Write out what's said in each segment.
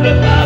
Pas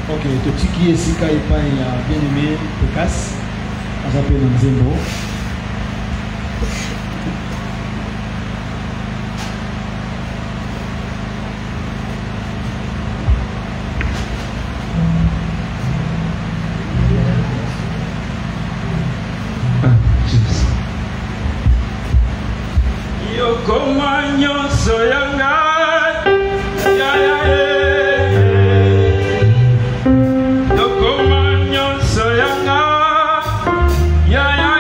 Ok, tu tiki et sika et pas il a bien aimé Pécasse. On s'appelle Nzembo. Yokomanyo soyanga ya ya Yokomanyo soyanga ya ya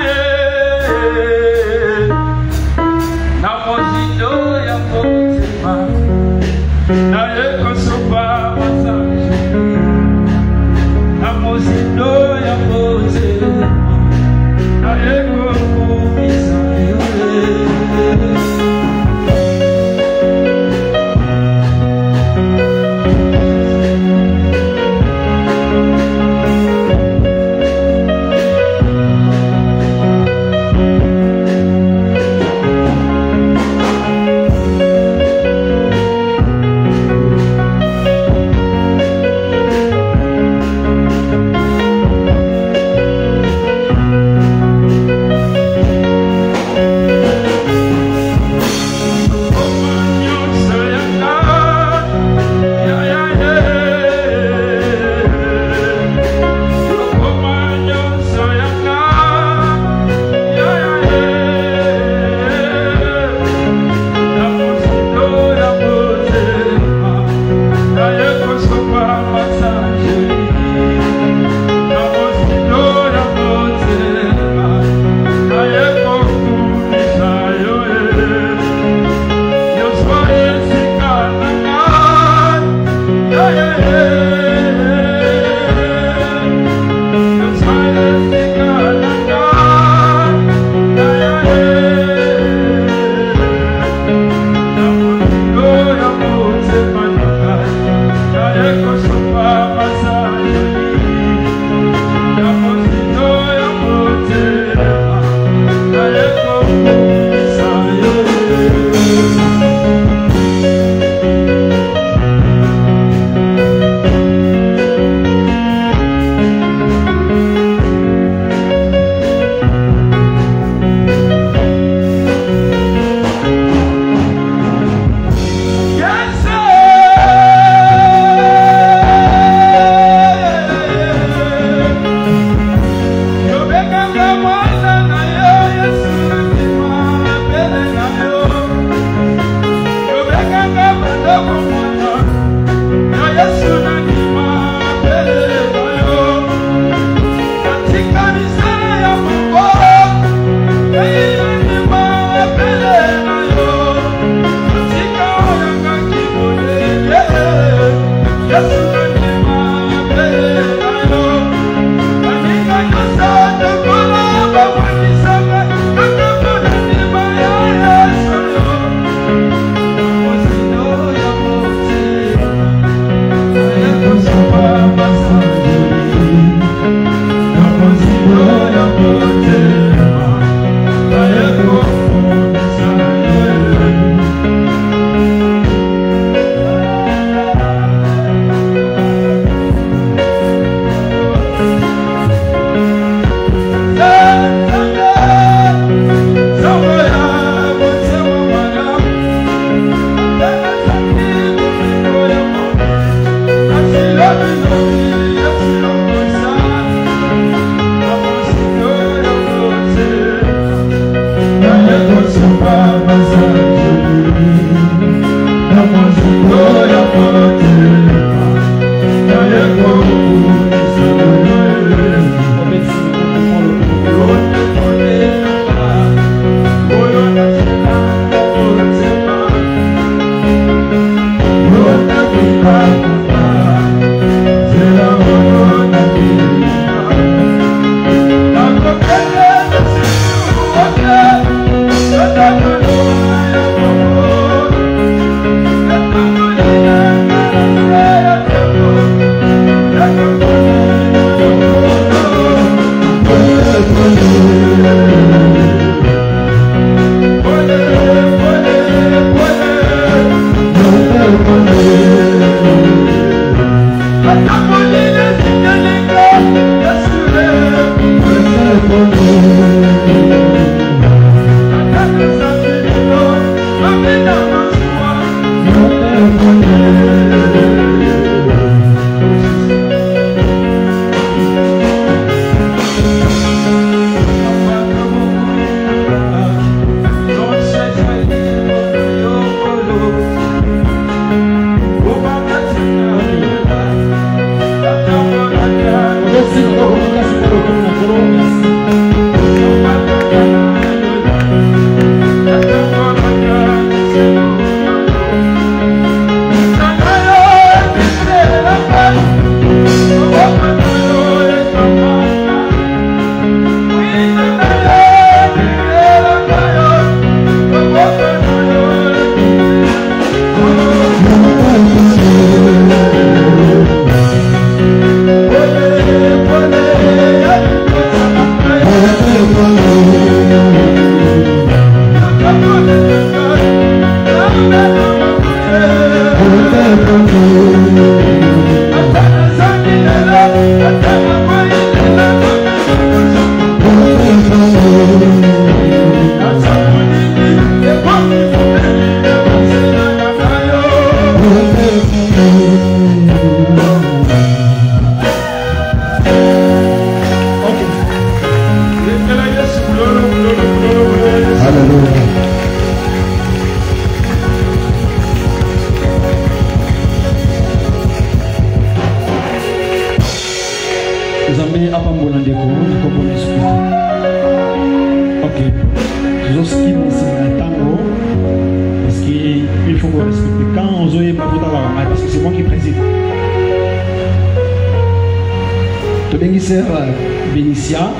Vénitia.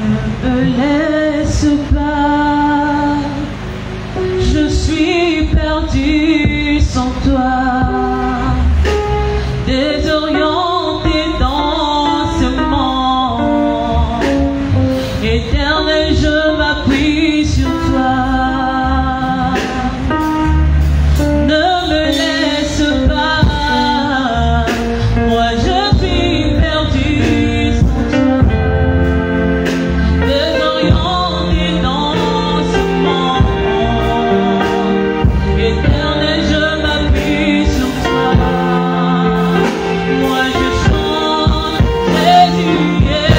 Ne me laisse pas, je suis perdu sans toi, désorienté dans ce monde. Éternel, je m'appuie sur toi. Ne me laisse pas, moi je suis perdu sans toi. Désorienté dans ce monde. Éternel, je m'appuie sur toi. Moi je chante Jésus est.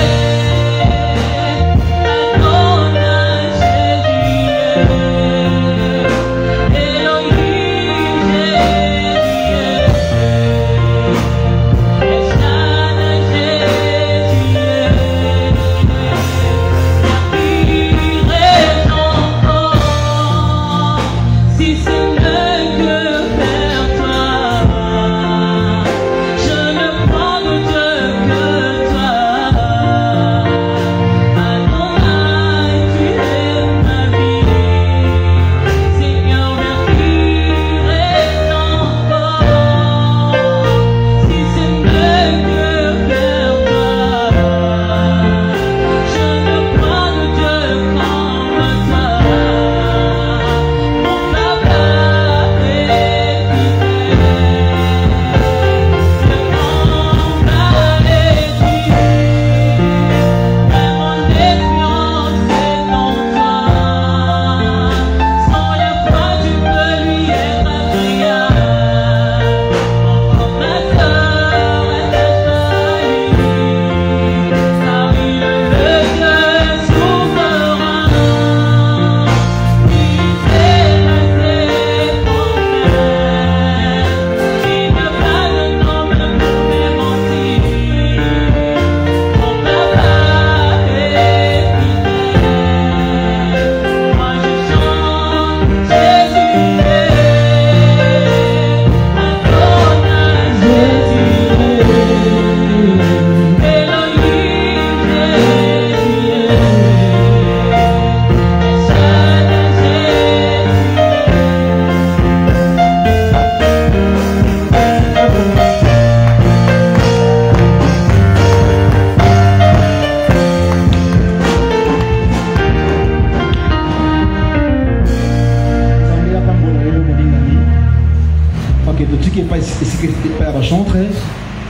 chantre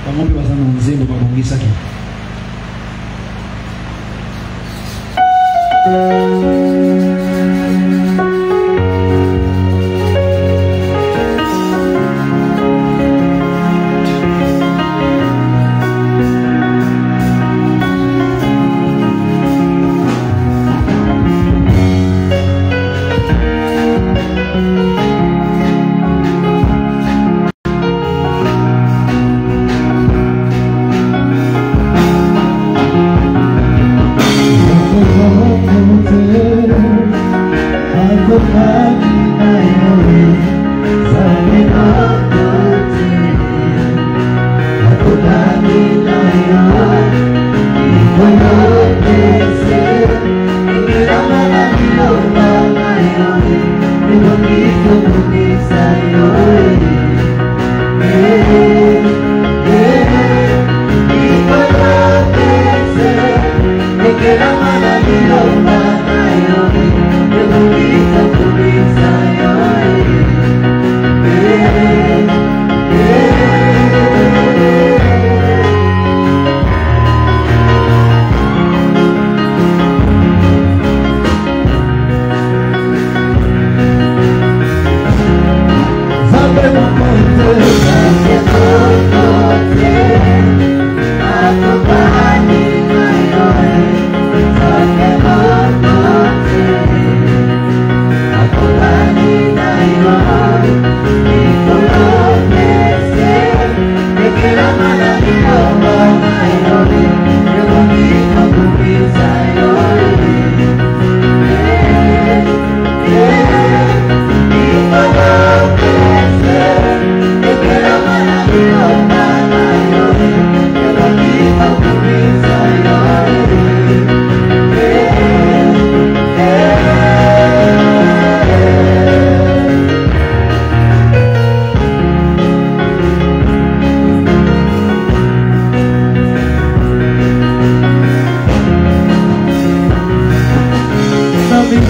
bango mpe baza na nzembo babongisaki.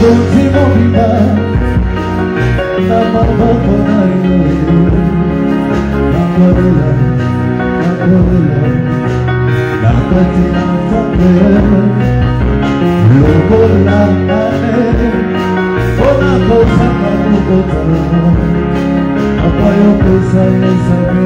mokonzi mobimba na maboko na yo nakolela nakati na nzambe lokola ane mpona kozanga kokota papa yo kozala ezabe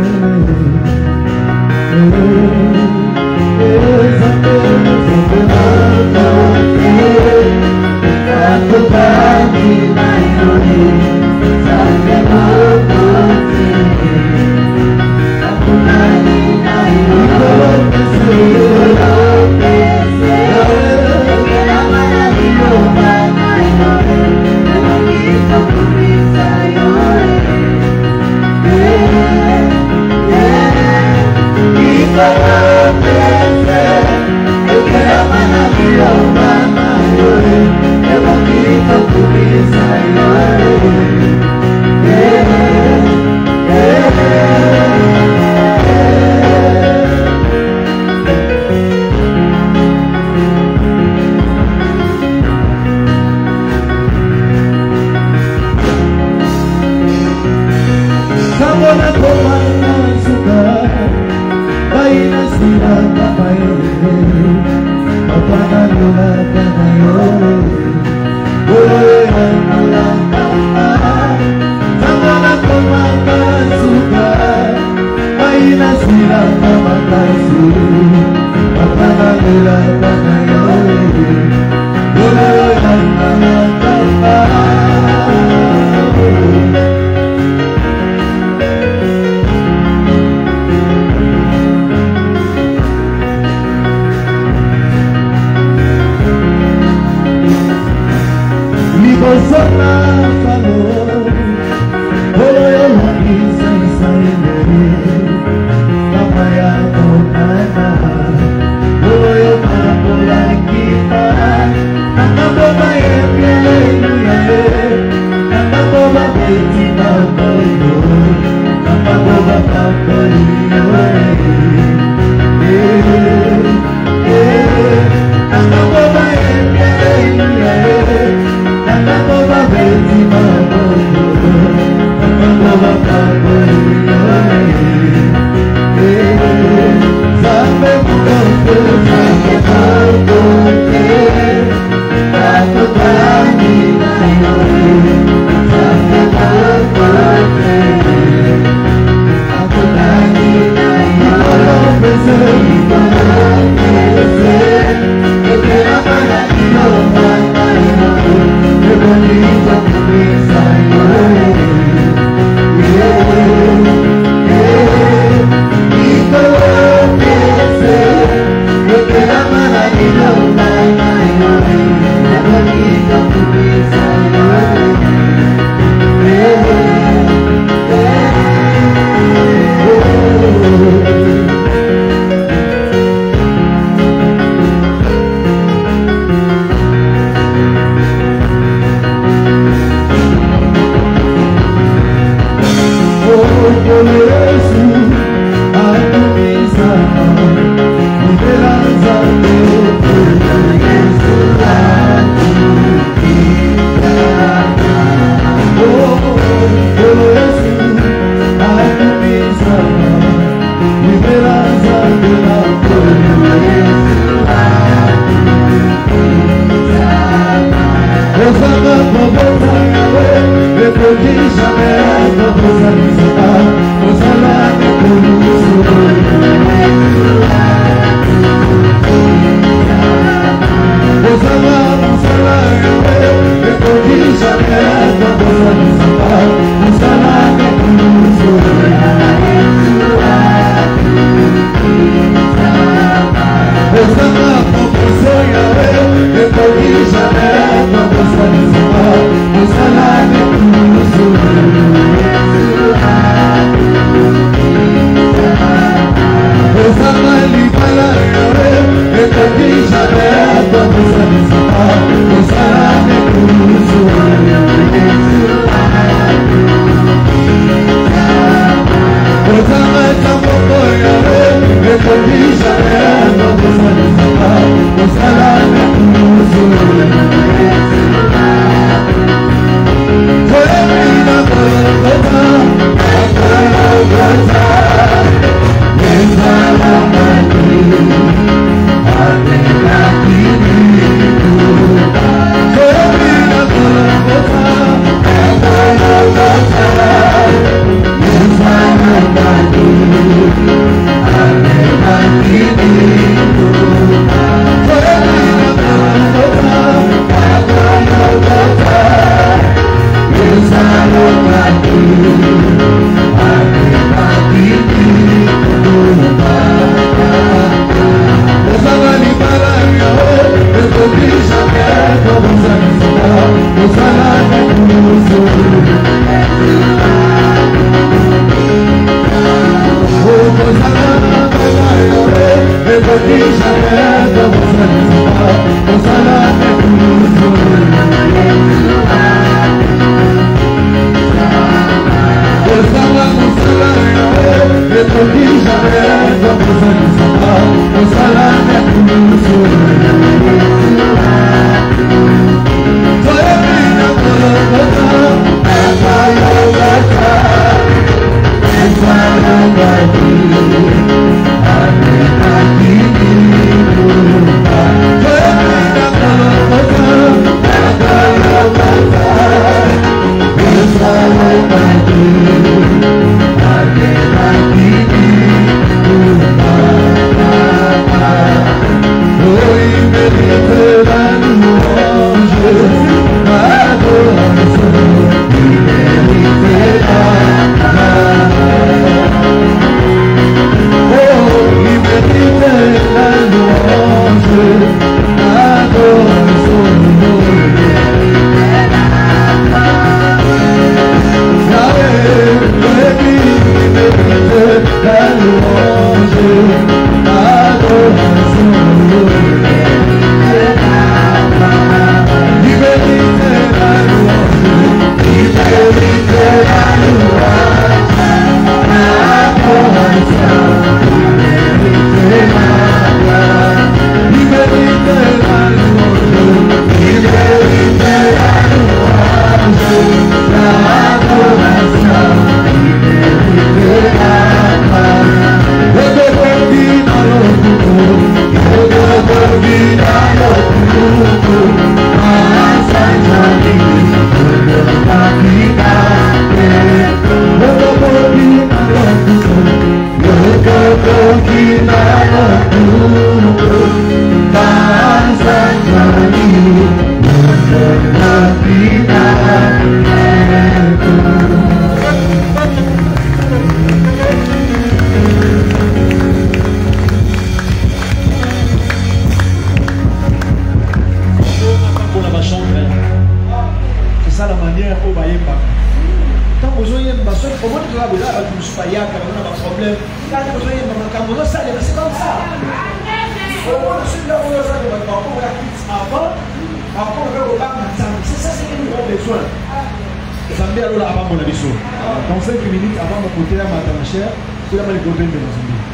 Dans 5 minutes avant mon côté à ma chère, c'est là les gobelins de Mozambique.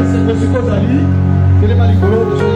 C'est ce qu'on a dit, c'est les malicolos de ce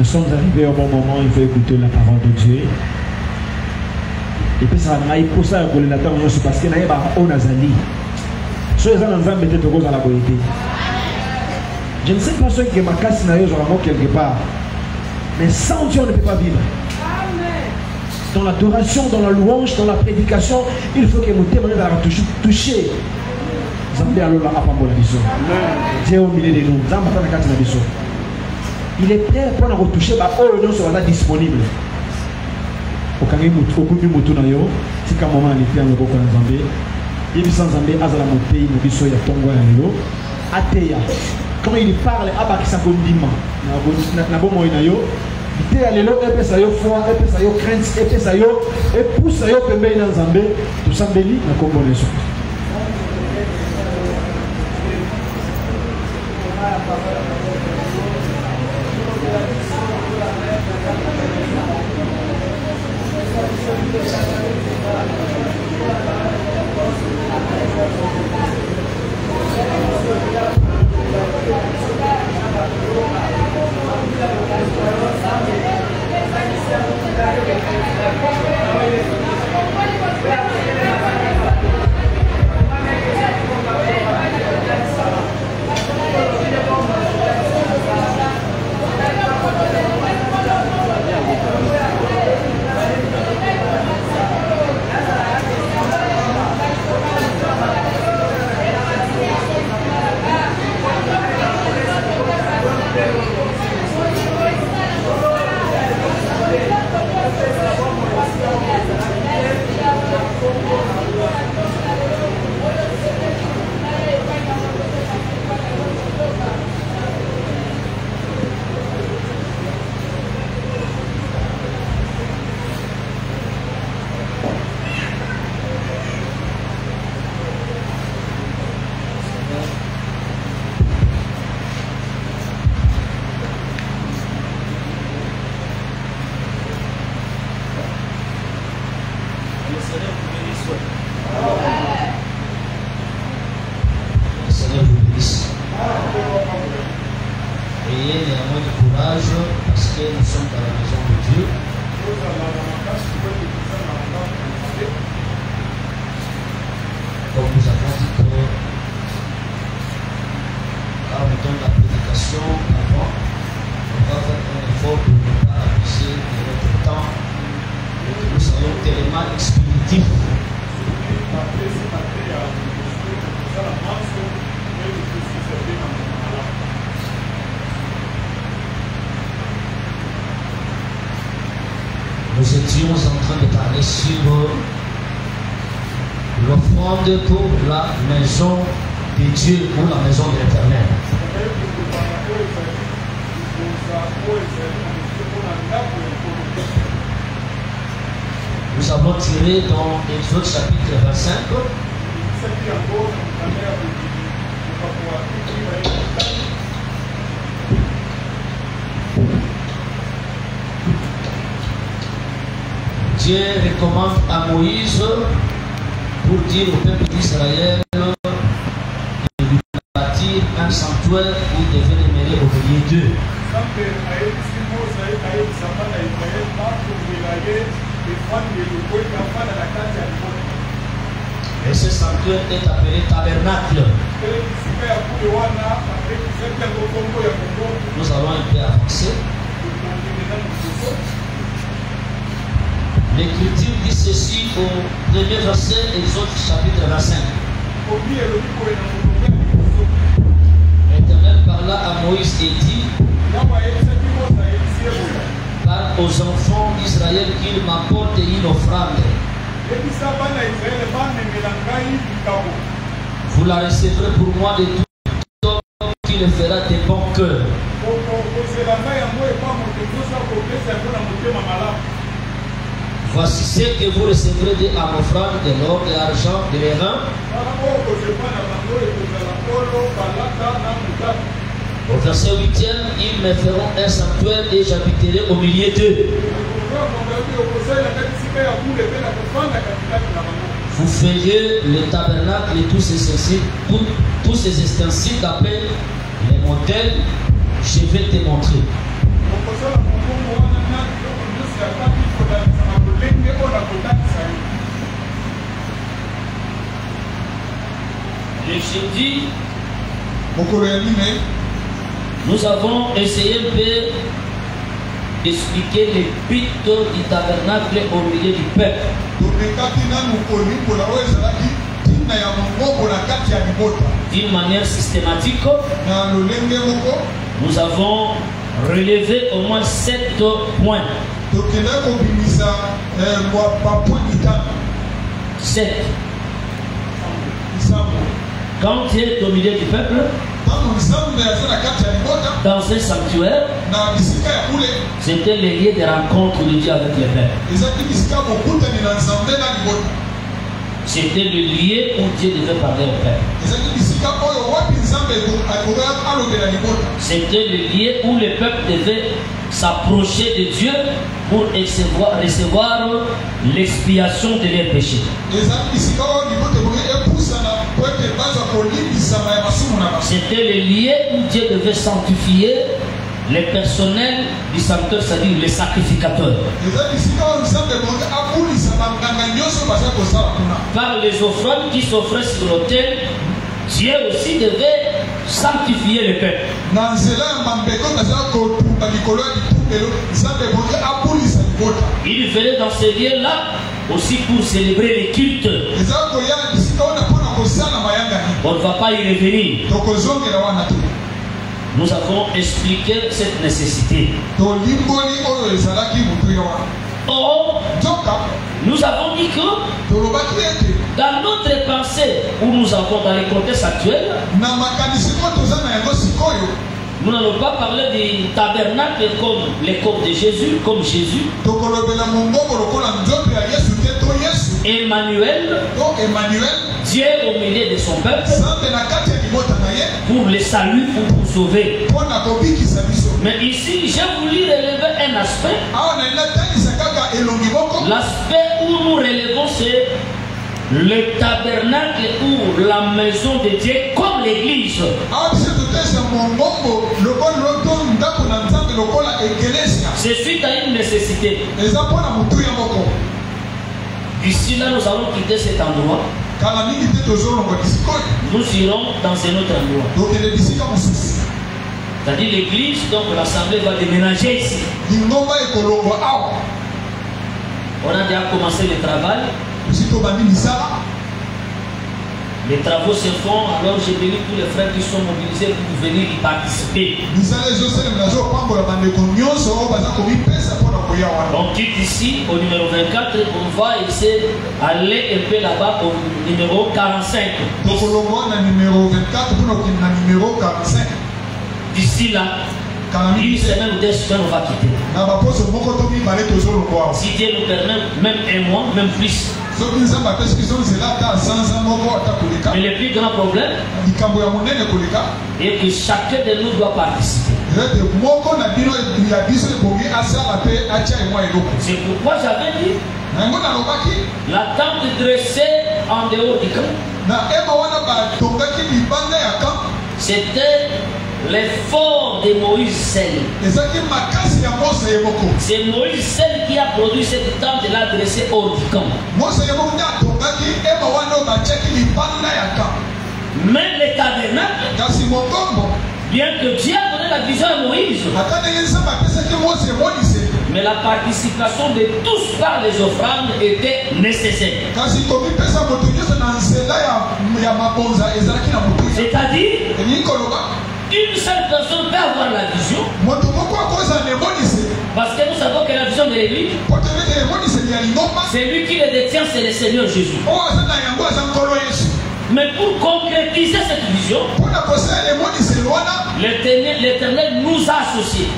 Nous sommes arrivés au bon moment, il faut écouter la parole de Dieu. Et puis ça m'a pour ça que le temps je parce que naïe ba on azali. So les gens mettent de cause à la beauté. Je ne sais pas ce que ma casse n'a eu quelque part. Mais sans Dieu on ne peut pas vivre. Dans l'adoration, dans la louange, dans la prédication, il faut que nous témoignions dans la toucher. Dieu au milieu de nous. Il est prêt pour nous retoucher. Oh, nous sommes disponibles. Au cas où nous sommes là, si qu'à un moment il est en Zambie, il est sans Zambie, Azala mon pays, nous sommes à Tongo et Nilo. Ateya. Quand il parle, Abakisa Gondima, Nabomo Inayo, il est allé là, et ça y est, foi, et ça y est, crainte, et ça y est, et pousse ça y est, Pembe dans Zambie, tout ça, Béli, n'a pas bon les choses. Nous étions en train de parler sur l'offrande pour la maison de Dieu, pour la maison de l'Éternel. Nous avons tiré dans Exode chapitre 25. Dieu recommande à Moïse pour dire au peuple d'Israël de lui bâtir un sanctuaire où il devait demeurer au milieu d'eux. Et ce sanctuaire est appelé tabernacle. Nous allons un peu avancer. L'Écriture dit ceci au premier verset, Exode chapitre 25. L'Éternel parla à Moïse et dit: parle aux enfants d'Israël qu'ils m'apportent une offrande. Vous la recevrez pour moi de tout homme qui le fera de bon cœur. Voici ce que vous recevrez de en offrande de l'or, de l'argent, de l'airain. Au verset 8e, ils me feront un sanctuaire et j'habiterai au milieu d'eux. Vous feriez le tabernacle et tous ces ustensiles d'après les modèles, je vais te montrer. Le jeudi, nous avons essayé un peu d'expliquer les buts du tabernacle au milieu du peuple. D'une manière systématique, nous avons relevé au moins 7 points. 7. Quand tu es au milieu du peuple, dans un sanctuaire, c'était le lieu de rencontre de Dieu avec le peuple. C'était le lieu où Dieu devait parler au peuple. C'était le lieu où le peuple devait s'approcher de Dieu pour recevoir l'expiation de leurs péchés. C'était le lieu où Dieu devait sanctifier les personnels du sanctuaire, c'est-à-dire les sacrificateurs. Par les offrandes qui s'offraient sur l'autel, Dieu aussi devait sanctifier le peuple. Il venait dans ces lieux-là aussi pour célébrer les cultes. On ne va pas y revenir. Nous avons expliqué cette nécessité. Or, nous avons dit que dans notre pensée, où nous avons dans les contextes actuels, nous n'allons pas parler du tabernacle comme les corps de Jésus, comme Jésus. Emmanuel, Dieu au milieu de son peuple, pour le salut ou pour sauver. Mais ici, j'ai voulu relever un aspect. L'aspect où nous relevons, c'est le tabernacle ou la maison de Dieu comme l'église. C'est suite à une nécessité. D'ici là, nous allons quitter cet endroit. Nous irons dans un autre endroit. C'est-à-dire l'église, donc l'assemblée va déménager ici. On a déjà commencé le travail. Les travaux se font, alors j'ai béni tous les frères qui sont mobilisés pour venir y participer. On quitte ici au numéro 24, on va essayer d'aller un peu là-bas au numéro 45. D'ici là, une semaine ou 2 semaines, on va quitter. Si Dieu nous permet, même un mois, même plus. Mais le plus grand problème est que chacun de nous doit participer. C'est pourquoi j'avais dit la tente dressée en dehors du camp, c'était l'effort de Moïse seul. C'est Moïse seul qui a produit cette tente et l'a dressée hors du camp. Mais le tabernacle, bien que Dieu a donné la vision à Moïse, mais la participation de tous par les offrandes était nécessaire. C'est-à-dire, une seule personne peut avoir la vision, parce que nous savons que la vision de l'église, c'est lui qui le détient, c'est le Seigneur Jésus. Mais pour concrétiser cette vision, l'Éternel nous a associés,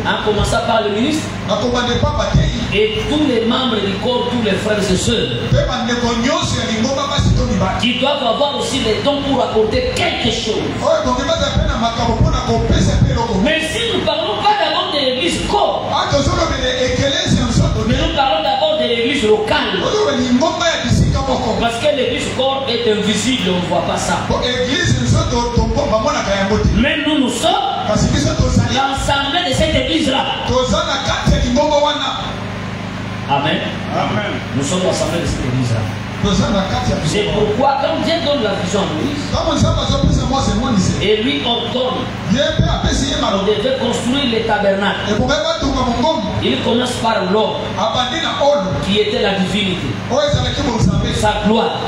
en commençant par le ministre et tous les membres du corps, tous les frères et sœurs, qui doivent avoir aussi les dons pour apporter quelque chose. Mais si nous ne parlons pas d'abord de l'église corps, mais nous parlons d'abord de l'église locale, parce que l'église corps est invisible, on ne voit pas ça. Mais nous sommes l'ensemble de cette église-là. Amen. Amen. Nous sommes l'ensemble de cette église-là. C'est pourquoi quand Dieu donne la vision à Moïse, et lui ordonne, on devait construire les tabernacles. Il commence par l'homme qui était la divinité, sa gloire.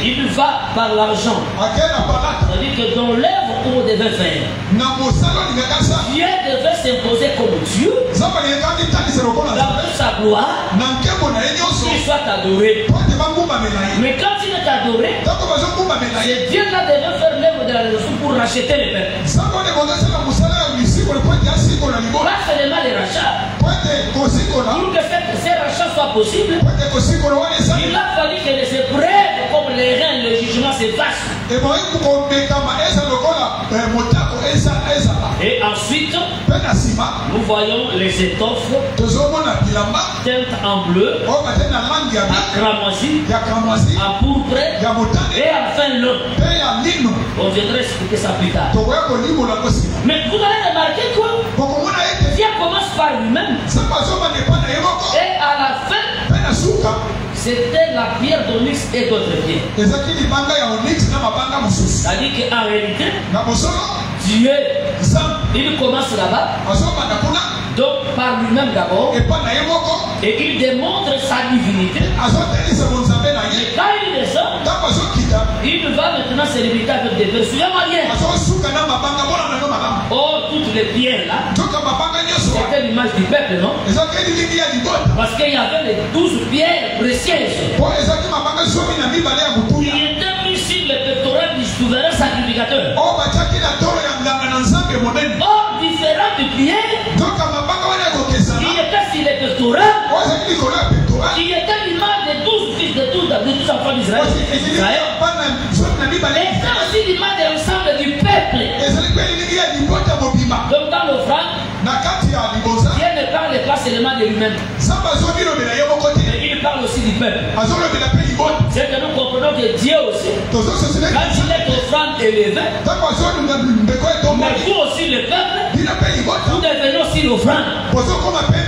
Il va par l'argent. C'est-à-dire que dans l'œuvre qu'on devait faire, Dieu devait s'imposer comme Dieu dans toute sa gloire, qu'il soit adoré. Mais quand il est adoré, c'est Dieu là devait faire l'œuvre de la rédemption pour racheter les peuples. Pas seulement les rachats. Pour que ces rachats soient possibles, il a fallu que les épreuves comme les reins, le jugement s'effacent. Et ensuite, nous voyons les étoffes teintes en bleu, à cramoisi, à pourpre et enfin l'eau. On viendra expliquer ça plus tard. Mais vous allez remarquer quoi? Dieu commence par lui-même. Et à la fin, c'était la pierre d'onyx et d'autres pierres. C'est-à-dire qu'en réalité, Dieu, il commence là-bas, donc par lui-même d'abord, et il démontre sa divinité. Mais quand il descend, il va maintenant se limiter avec des versions mariennes. Oh, toutes les pierres là, c'était l'image du peuple, non? Parce qu'il y avait les 12 pierres précieuses qui étaient mises sur le pectoral du souverain sacrificateur. Or, différentes pierres qui étaient sur le pectoral, qui étaient l'image des 12 fils de tous enfants d'Israël. Et c'est aussi l'image de l'ensemble du peuple. Donc dans l'offrande, Dieu ne parle pas seulement de lui-même, mais il parle aussi du peuple. C'est que nous comprenons que Dieu aussi, quand il est offrande élevée, mais vous aussi le peuple, vous devenez aussi l'offrande.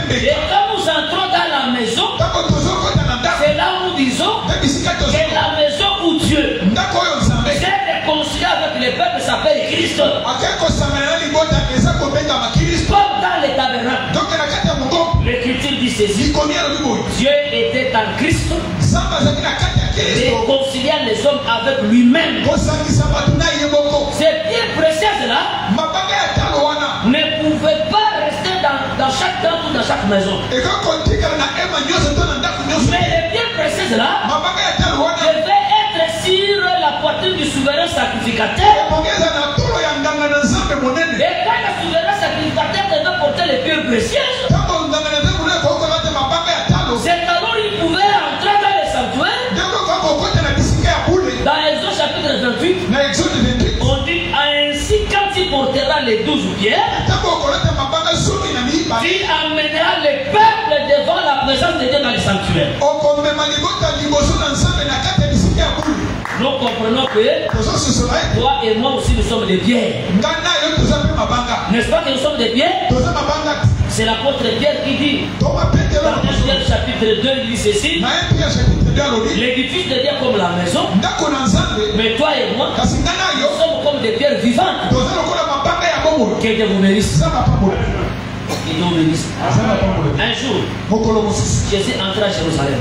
Et quand nous entrons dans la maison, c'est là où nous disons que la maison où Dieu s'est réconcilié avec le peuple s'appelle Christ. Comme dans les tabernacles, l'Écriture dit ceci: Dieu était en Christ, réconciliant les hommes avec lui-même. Ces pierres précieuses là ne pouvaient pas rester dans chaque temple ou dans chaque maison. Mais les pierres précieuses là devaient être sur la poitrine du souverain sacrificateur. Et quand le souverain sacrificateur devait porter les pierres précieuses, c'est alors il pouvait entrer dans le sanctuaire. Dans Exode chapitre 28, on dit ainsi quand il portera les 12 pierres, il amènera le peuple devant la présence de Dieu dans le sanctuaire. Nous comprenons que toi et moi aussi nous sommes des pierres. N'est-ce pas que nous sommes des pierres? C'est l'apôtre Pierre qui dit dans 1 Pierre chapitre 2, il dit ceci: l'édifice de Dieu comme la maison, mais toi et moi, nous sommes comme des pierres vivantes. Que Dieu vous bénisse. Il nous bénisse. Un jour, Jésus entra à Jérusalem.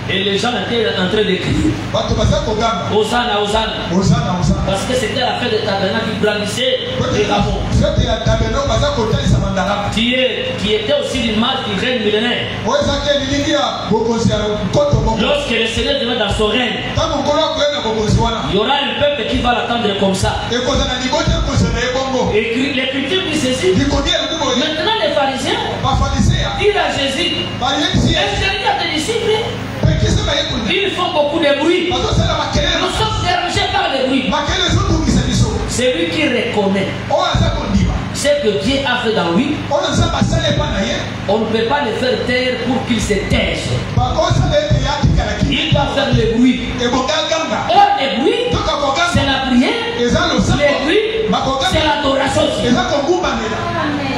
Et les gens étaient en train de crier Hosanna, Hosanna. Parce que c'était la fête des tabernacles qui brandissait les rameaux. Qui était aussi l'image du règne millénaire. Lorsque le Seigneur devait dans son règne, il y aura un peuple qui va l'attendre comme ça. Et l'Écriture dit ceci: maintenant les pharisiens disent à Jésus: est-ce qu'il y a des disciples? Ils font beaucoup de bruit. Nous sommes dérangés par le bruit. C'est lui qui reconnaît ce que Dieu a fait dans lui. On ne peut pas le faire taire pour qu'il se taise. Il doit faire le bruit. Or, le bruit, c'est la prière. Le bruit, c'est l'adoration.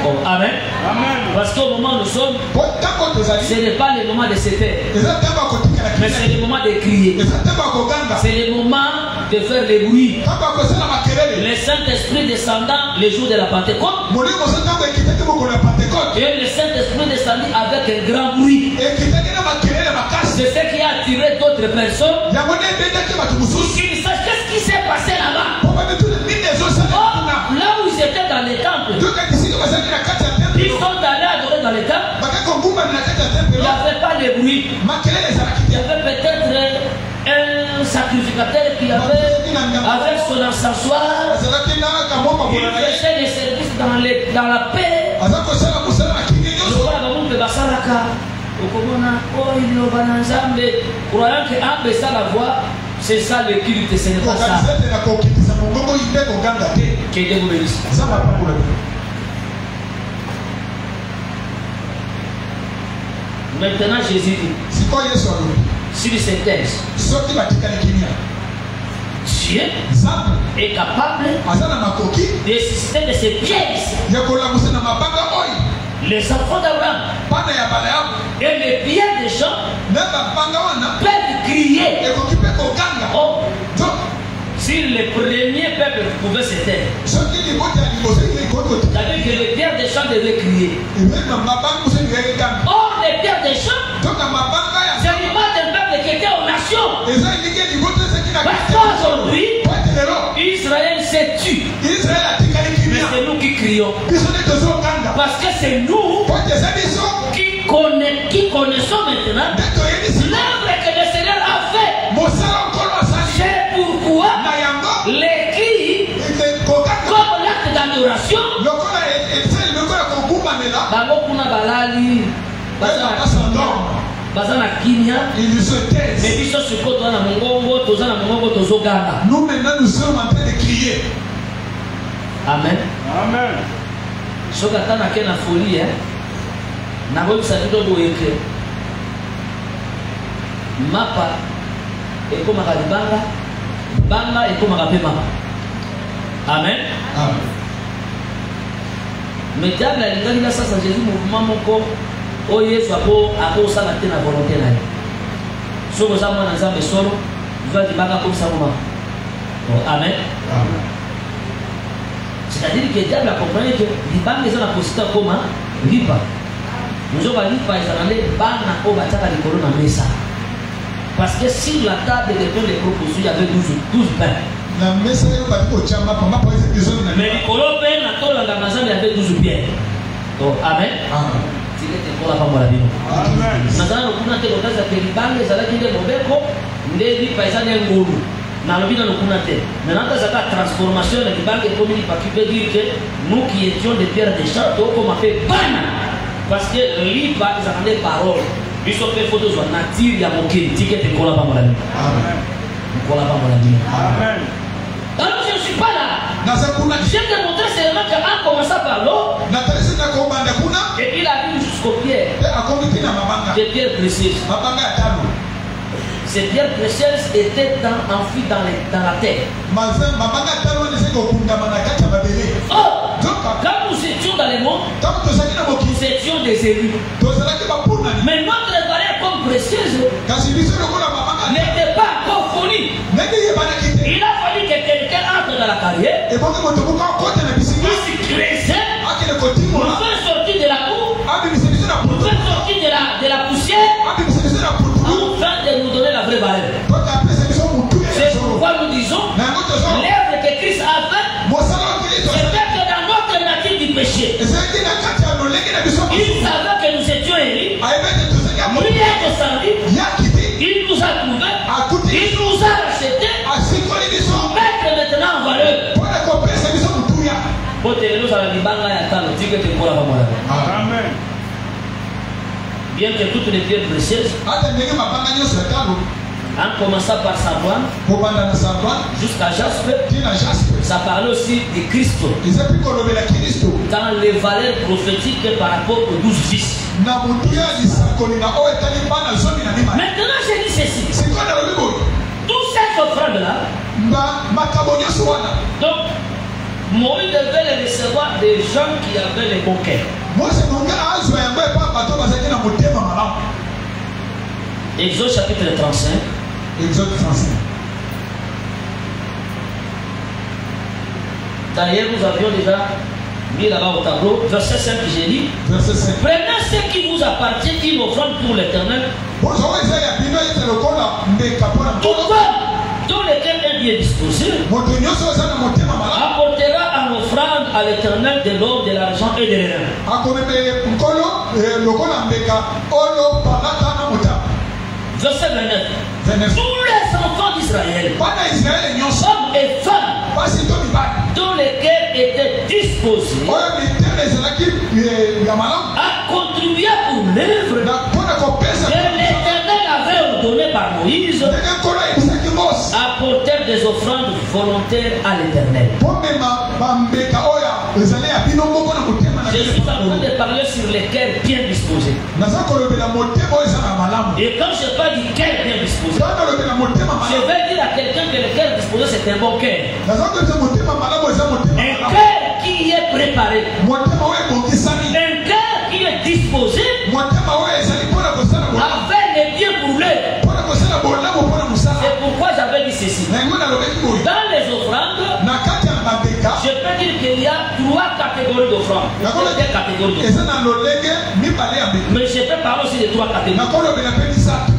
Oh, Amen. Parce qu'au moment où nous sommes, ce n'est pas le moment de se taire, mais c'est le moment de crier. C'est le moment de faire le bruit. Le Saint-Esprit descendant le jour de la Pentecôte. Et le Saint-Esprit descendit avec un grand bruit. C'est ce qui a attiré d'autres personnes. Ils sachent qu'est-ce qui s'est passé là-bas. Oh, là où ils étaient dans les temples, ils sont allés adorer dans les temples. Il n'y avait pas de bruit. Il y avait peut-être un sacrificateur qui avait avec son encensoir. Il faisait des services dans la paix. Croyant que en baissant la voix, c'est ça le culte, ce n'est pas ça. Que Dieu vous bénisse. Maintenant Jésus dit, sur ces textes, Dieu est capable de susciter de ces pièces les enfants d'Abraham et les pierres des gens peuvent crier. Oh, si le premier peuple pouvait se taire, c'est-à-dire que les pierres des champs devaient crier. Or, les pierres des champs, c'est l'image d'un peuple qui était aux nations. Parce qu'aujourd'hui, Israël s'est tué. Mais c'est nous qui crions. Parce que c'est nous qui connaissons maintenant l'œuvre que le Seigneur a fait. C'est pourquoi les cris, comme l'acte d'adoration, nous maintenant nous sommes en train de crier. Amen. Amen. Ce que tu as la folie, mapa et comme banga banga et comme pema. Amen. Amen. Mais diable a dit ça Jésus mouvement mon corps au Yesu à cause la volonté là. Ce que ça moi dans ça solo va di banga comme ça moment. Amen. Amen. C'est-à-dire que le diable a compris que les banques sont la possibilité comme ripa. Nous avons dit par exemple les banques au bataka de corona mesa. Parce que sur la table de les propositions il y avait 12 pains. La mesa est pas au chama pour ma poser des zones. Mais les colopes na tola la maison il y avait 12 pierres. Donc amen. Amen. C'est que pour la femme la Bible. Amen. Maintenant nous avons que le cas de les banques ça là qui est mobeko, les paysans ngolu. Maintenant, la transformation de la banque qui veut dire que nous qui étions des pierres des champs, on m'a fait ban. Parce que le livre, ils ont des paroles. Ils ont fait photos de la nature, il y a mon ticket de cola par mon ami. Amen. Amen. Alors, je ne suis pas là. J'ai démontré seulement qu'en commençant par l'eau, et il a vu jusqu'aux pierres. Des pierres précieuses. Ces pierres précieuses étaient enfuies dans la terre. Oh, quand nous étions dans les monts, nous étions des élus. Mais notre valeur comme précieuse n'était pas encore fournie. Il a fallu que quelqu'un entre dans la carrière, il se creusait, pour faire sortir de la boue, pour faire sortir de la poussière, afin de nous donner la vraie valeur. C'est pourquoi nous disons l'œuvre que Christ a faite, c'était que dans notre nature du péché, il savait que nous étions héris, lui est descendu, il nous a trouvés, il nous a rachetés pour mettre maintenant en valeur. Amen. Bien que toutes les pierres précieuses, en commençant par Savoine jusqu'à Jaspe, ça parlait aussi de Christ dans les valeurs prophétiques par rapport aux 12 fils. Maintenant, je dis ceci. Toutes ces offrandes-là, donc Moïse devait les recevoir des gens qui avaient les bons cœurs. Exode chapitre 35. Exode 35. D'ailleurs, nous avions déjà mis là-bas au tableau, verset 5 que j'ai dit. Verset 5. Prenez ce qui vous appartient, une offrande pour l'Éternel. Tout dans lequel est bien disposé, apportera en offrande à l'Éternel de l'or, de l'argent et de l'airain. Verset 29. Tous les enfants d'Israël, hommes et femmes, dans lesquels étaient disposés à contribuer pour l'œuvre que l'Éternel avait ordonné par Moïse, apportèrent des offrandes volontaires à l'Éternel. Je suis en train de parler sur les cœurs bien disposés. Et quand je parle du cœur bien disposé, je vais dire à quelqu'un que le cœur disposé c'est un bon cœur. Un cœur qui est préparé. Un cœur qui est disposé avec les biens brûlés. C'est pourquoi j'avais dit ceci. Dans les offrandes, je peux dire qu'il y a 3 catégories d'offrandes. Mais je peux parler aussi de 3 catégories.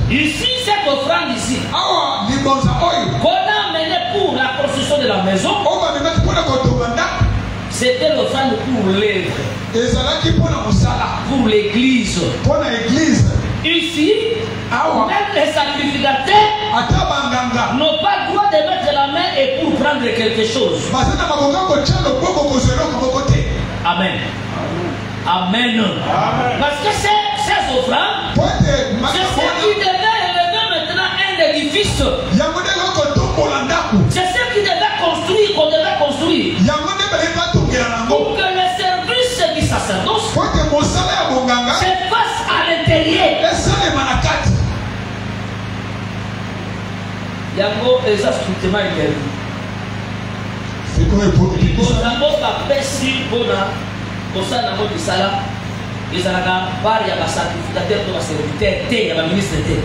Ici, cette offrande ici, qu'on a amenée pour la construction de la maison, c'était l'offrande pour l'œuvre, pour l'église. Ici, même les sacrificateurs n'ont pas le droit de mettre la main et pour prendre quelque chose. Amen. Amen. Parce que ces offrandes, c'est ce qui devait élever maintenant un édifice. C'est ce qui devait construire, qu'on devait construire. Pour que le service du sacerdoce se fasse à l'intérieur. Yango eza strictement interdit. Ozango bapesi mpona kosala nango lisala ezalaka part ya basacrificateur to baserviteur te ya baministre te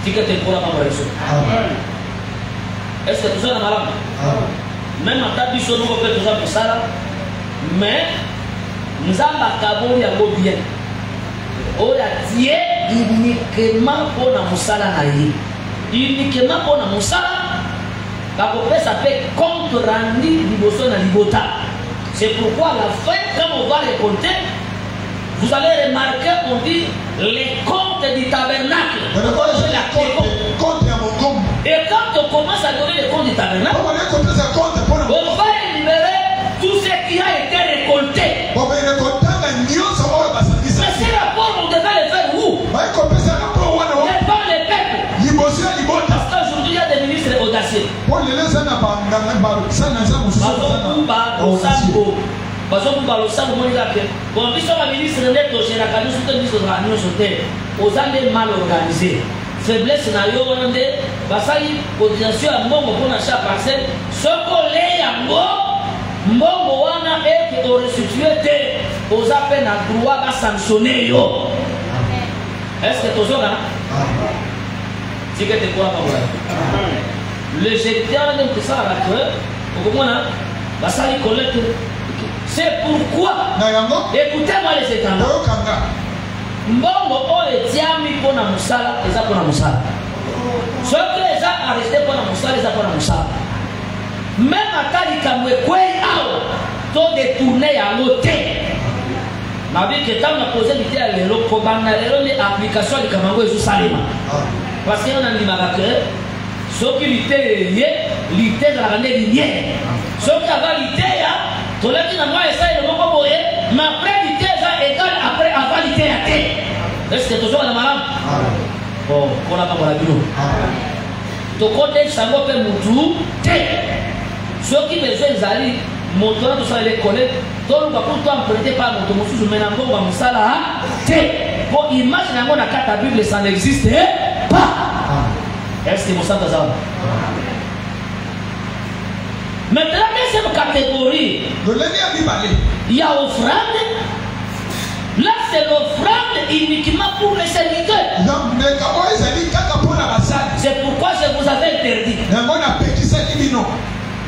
tika te mpona mamoreso. Est-ce que toza na malamu? Même ata biso moko mpe toza mosala mais nzambe akaboli yango bien oyo atie uniquement mpona mosala na ye. Uniquement pour la moussala, la ça fait compte rendu liboso na libota. C'est pourquoi à la fin, quand on va les compter, vous allez remarquer qu'on dit les comptes du tabernacle. Et quand on commence à donner les comptes du tabernacle, on va énumérer tout ce qui a été récolté. Mais ces rapports, on devait les faire où? Par les peuples. Parce qu'aujourd'hui, il y a des ministres audacieux. Bon, ils sont ministres net au Général, nous sommes ministres de la Union Sauterre. Aux années mal organisés. Faiblesse na yo onde, basali cotisation à mbongo pour l'achat parcelle. Ce qu'on l'est à mbongo wana est au restitué aux appels à droit à sanctionner yo. Est-ce que tu as le général de ça c'est pourquoi écoutez-moi les étendants mbongo oyo etiami mpona mosala eza mpona mosala soki eza arrêté mpona mosala eza mpona mosala même ata likambo ekwei awa to détourne yango te nabiki ntango na pose lite ya lelo kobanda lelo nde application ya likambo yango ezosalema parce que nandimaka ke soki lite ye lite ezalaka nde liniere soki ava lite ya toleki na mwa esalelo moko boye mais après lite eza égal après ava lite ya te est-ce que tozoka na malamu bon mpona pambola bino tokotekisa yango mpe mutu te soki besoin ezali moto wana tosala lekole toluka pour to emprunté par moto mosusu me na mbongo ya mosala te mpo image na yango na kati ya bible ça n'existe pas. Est-ce que vous sentez ça? Maintenant, deuxième catégorie, il y a offrande c'est l'offrande uniquement pour les serviteurs. C'est pourquoi je vous avais interdit.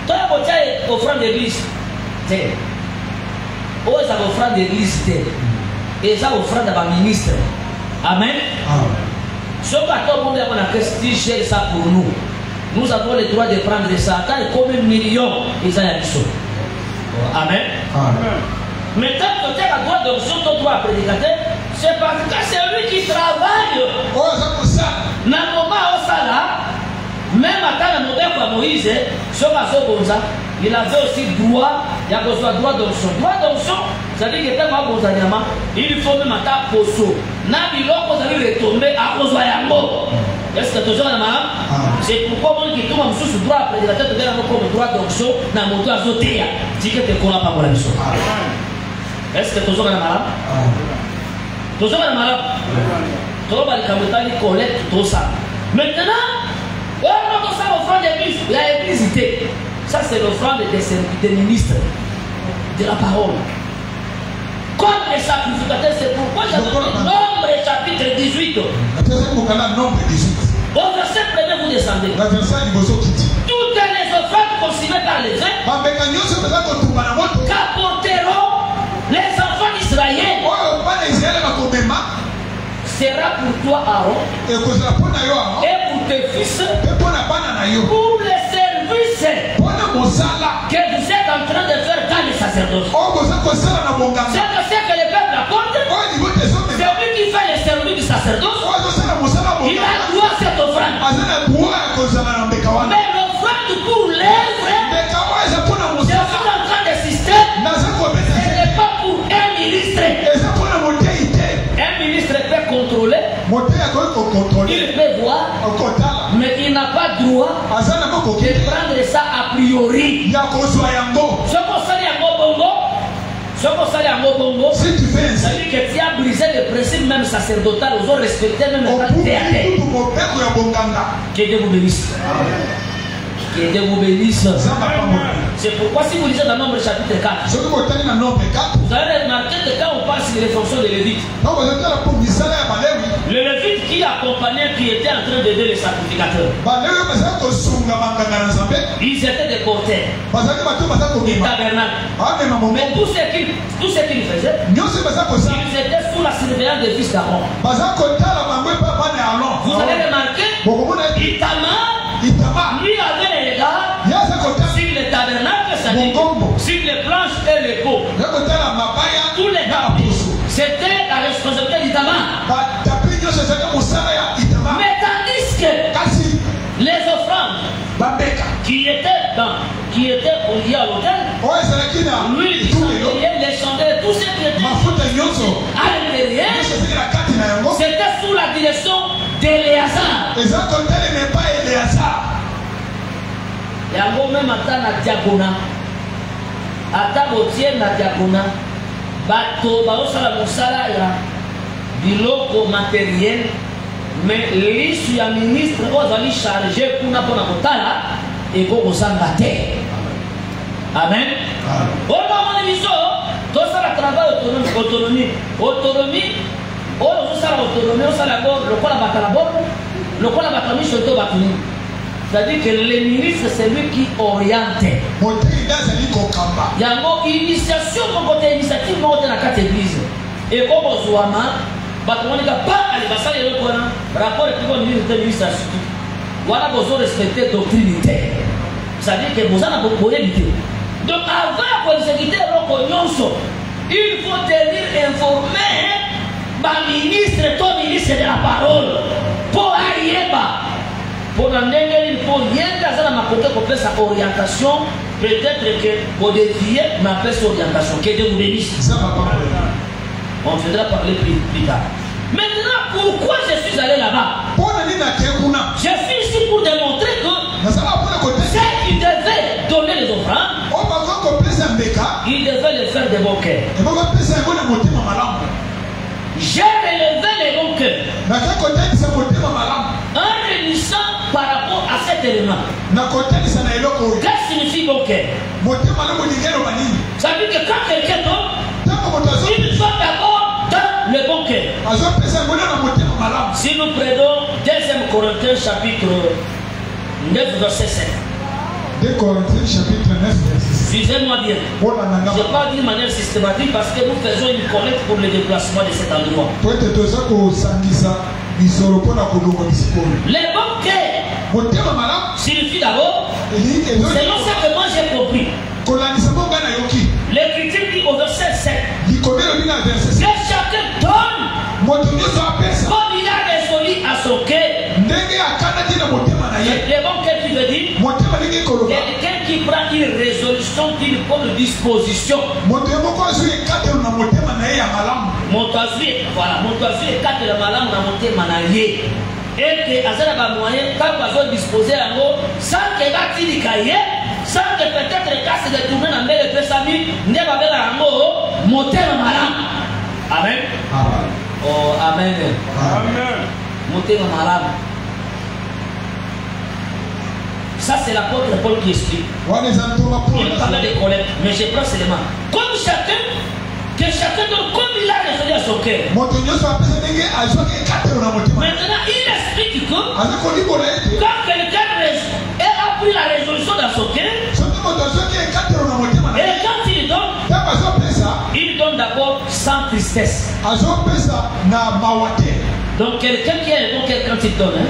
Toi, tu as offrande d'église. Oh, ça va offrande d'église. Et ça offrande à ma ministre. Amen. Ce bateau, on a prestige ça pour nous. Nous avons le droit de prendre ça. Quand il y a combien de millions, ils ont un saut. Amen. Maintenant, quand tu as le droit d'option, ton droit à prédicateur, c'est parce que c'est lui qui travaille. Dans le moment où ça là, même à Moïse, il avait aussi droit, il y a besoin de droit d'option. Droit d'option, ça veut dire que il faut même attaquer pour ça. Nabiloko, vous allez retomber à cause de Yango. Est-ce que tu as madame? C'est pourquoi on dit que tout le monde a droit à prédicateur, tu as comme droit d'option dans le moto à Zotéa. Dis que tu ne connais pas pour la mission. Est-ce que tu as madame? Tu as madame? Tu as collecte tout ça. Maintenant, on a l'offrande d'église. La église, ça c'est l'offrande des ministres de la parole. Comme les sacrificateurs, c'est pourquoi j'avais dit Nombre chapitre 18. Au verset 1, vous descendez. Toutes les offrandes consignées par les uns qu'apporteront les enfants d'Israël sera pour toi Aaron et pour tes fils pour les services que vous êtes en train de faire dans les sacerdoces. C'est que le peuple apporte, c'est lui qui fait les services du sacerdoce. Il a droit à cette offrande. Mais l'offrande pour l'œuvre, je suis en train d'insister, ce n'est pas pour un ministre. Un ministre peut contrôler, il peut voir, mais il n'a pas droit de prendre ça a priori. Si tu fais ainsi, c'est-à-dire que tu as brisé le principe même sacerdotal, ils ont respecté même le théâtre. Que Dieu vous bénisse. Que Dieu vous bénisse. C'est pourquoi si vous lisez dans Nombre chapitre 4, vous allez remarquer que quand on parle sur les fonctions de Lévite, le Lévite qui accompagnait, qui était en train d'aider les sacrificateurs, ils étaient des porteurs du tabernacle. Mais tout ce qu'ils faisaient, ils étaient sous la surveillance des fils d'Aaron. Vous allez remarquer, Itamar, lui avait les regards sur le tabernacle, c'est-à-dire sur les planches et les pots. Tous les gars, c'était la responsabilité d'Itamar. Mais tandis que les offrandes qui étaient liées à l'autel, lui, les chandelles, tout ce qui était à l'intérieur, c'était sous la direction d'Éléazar. Yango même ata na diakona, ata botie na diakona, bato baosala mosala ya biloko matériel, mais lisu ya ministre ozali chargé kuna pona kotala eko kozanga te. Amen. Oyo mona biso tosala travail autonomie oyo osala autonomie osala bo lokola batala bo lokola batami soto batuni. C'est-à-dire que le ministre, c'est lui qui oriente. Il y a une initiation, côté initiative, dans la carte église. Et comme on voit, il pas aller passer le rapport avec le ministre de l'administration. Voilà, vous avez respecté la doctrine. C'est-à-dire que vous avez beaucoup d'éviter. Donc, avant que vous ayez il faut tenir informé le ministre, ton ministre de la parole, pour arriver. Pour il faut rien dans ma côté pour faire sa orientation. Peut-être que pour dévier, ma faire orientation. Que Dieu vous bénisse. On viendra parler plus tard. Maintenant, pourquoi je suis allé là-bas? Je suis ici pour démontrer que ceux qui devaient donner les offrandes, ils devaient le faire de bon cœur. J'ai relevé les bons cœurs en réunissant par rapport à cet élément. Qu'est-ce que signifie bon cœur? Ça veut dire que quand quelqu'un tombe, il faut d'abord dans le Si nous prenons 2 Corinthiens chapitre 9 verset 7. 2 Corinthiens chapitre 9 verset 7. Suivez-moi bien. Je ne vais pas dire de manière systématique parce que nous faisons une collecte pour le déplacement de cet endroit. Les bons cœurs signifie d'abord, selon ce que moi j'ai compris. L'Écriture dit au verset 7 que chacun donne comme il a résolu à son cœur. Le bon cœur qui veut dire quelqu'un qui prend une résolution, une bonne disposition. Et que Azara moyen, quand vous avez disposé à nous, sans que bâti cahier, sans que peut-être casse de tourner dans le Pessami, n'est pas bien à mot, monter le malin. Amen. Oh, amen. Amen. Monter le malin. Ça, c'est l'apôtre Paul qui explique. Il parlait de collecte, mais je prends seulement. Comme chacun, que chacun donne comme il a résolu à son cœur. Maintenant, il explique que quand quelqu'un a pris la résolution dans son cœur, et quand il donne d'abord sans tristesse. Donc quelqu'un qui est bon quand il donne,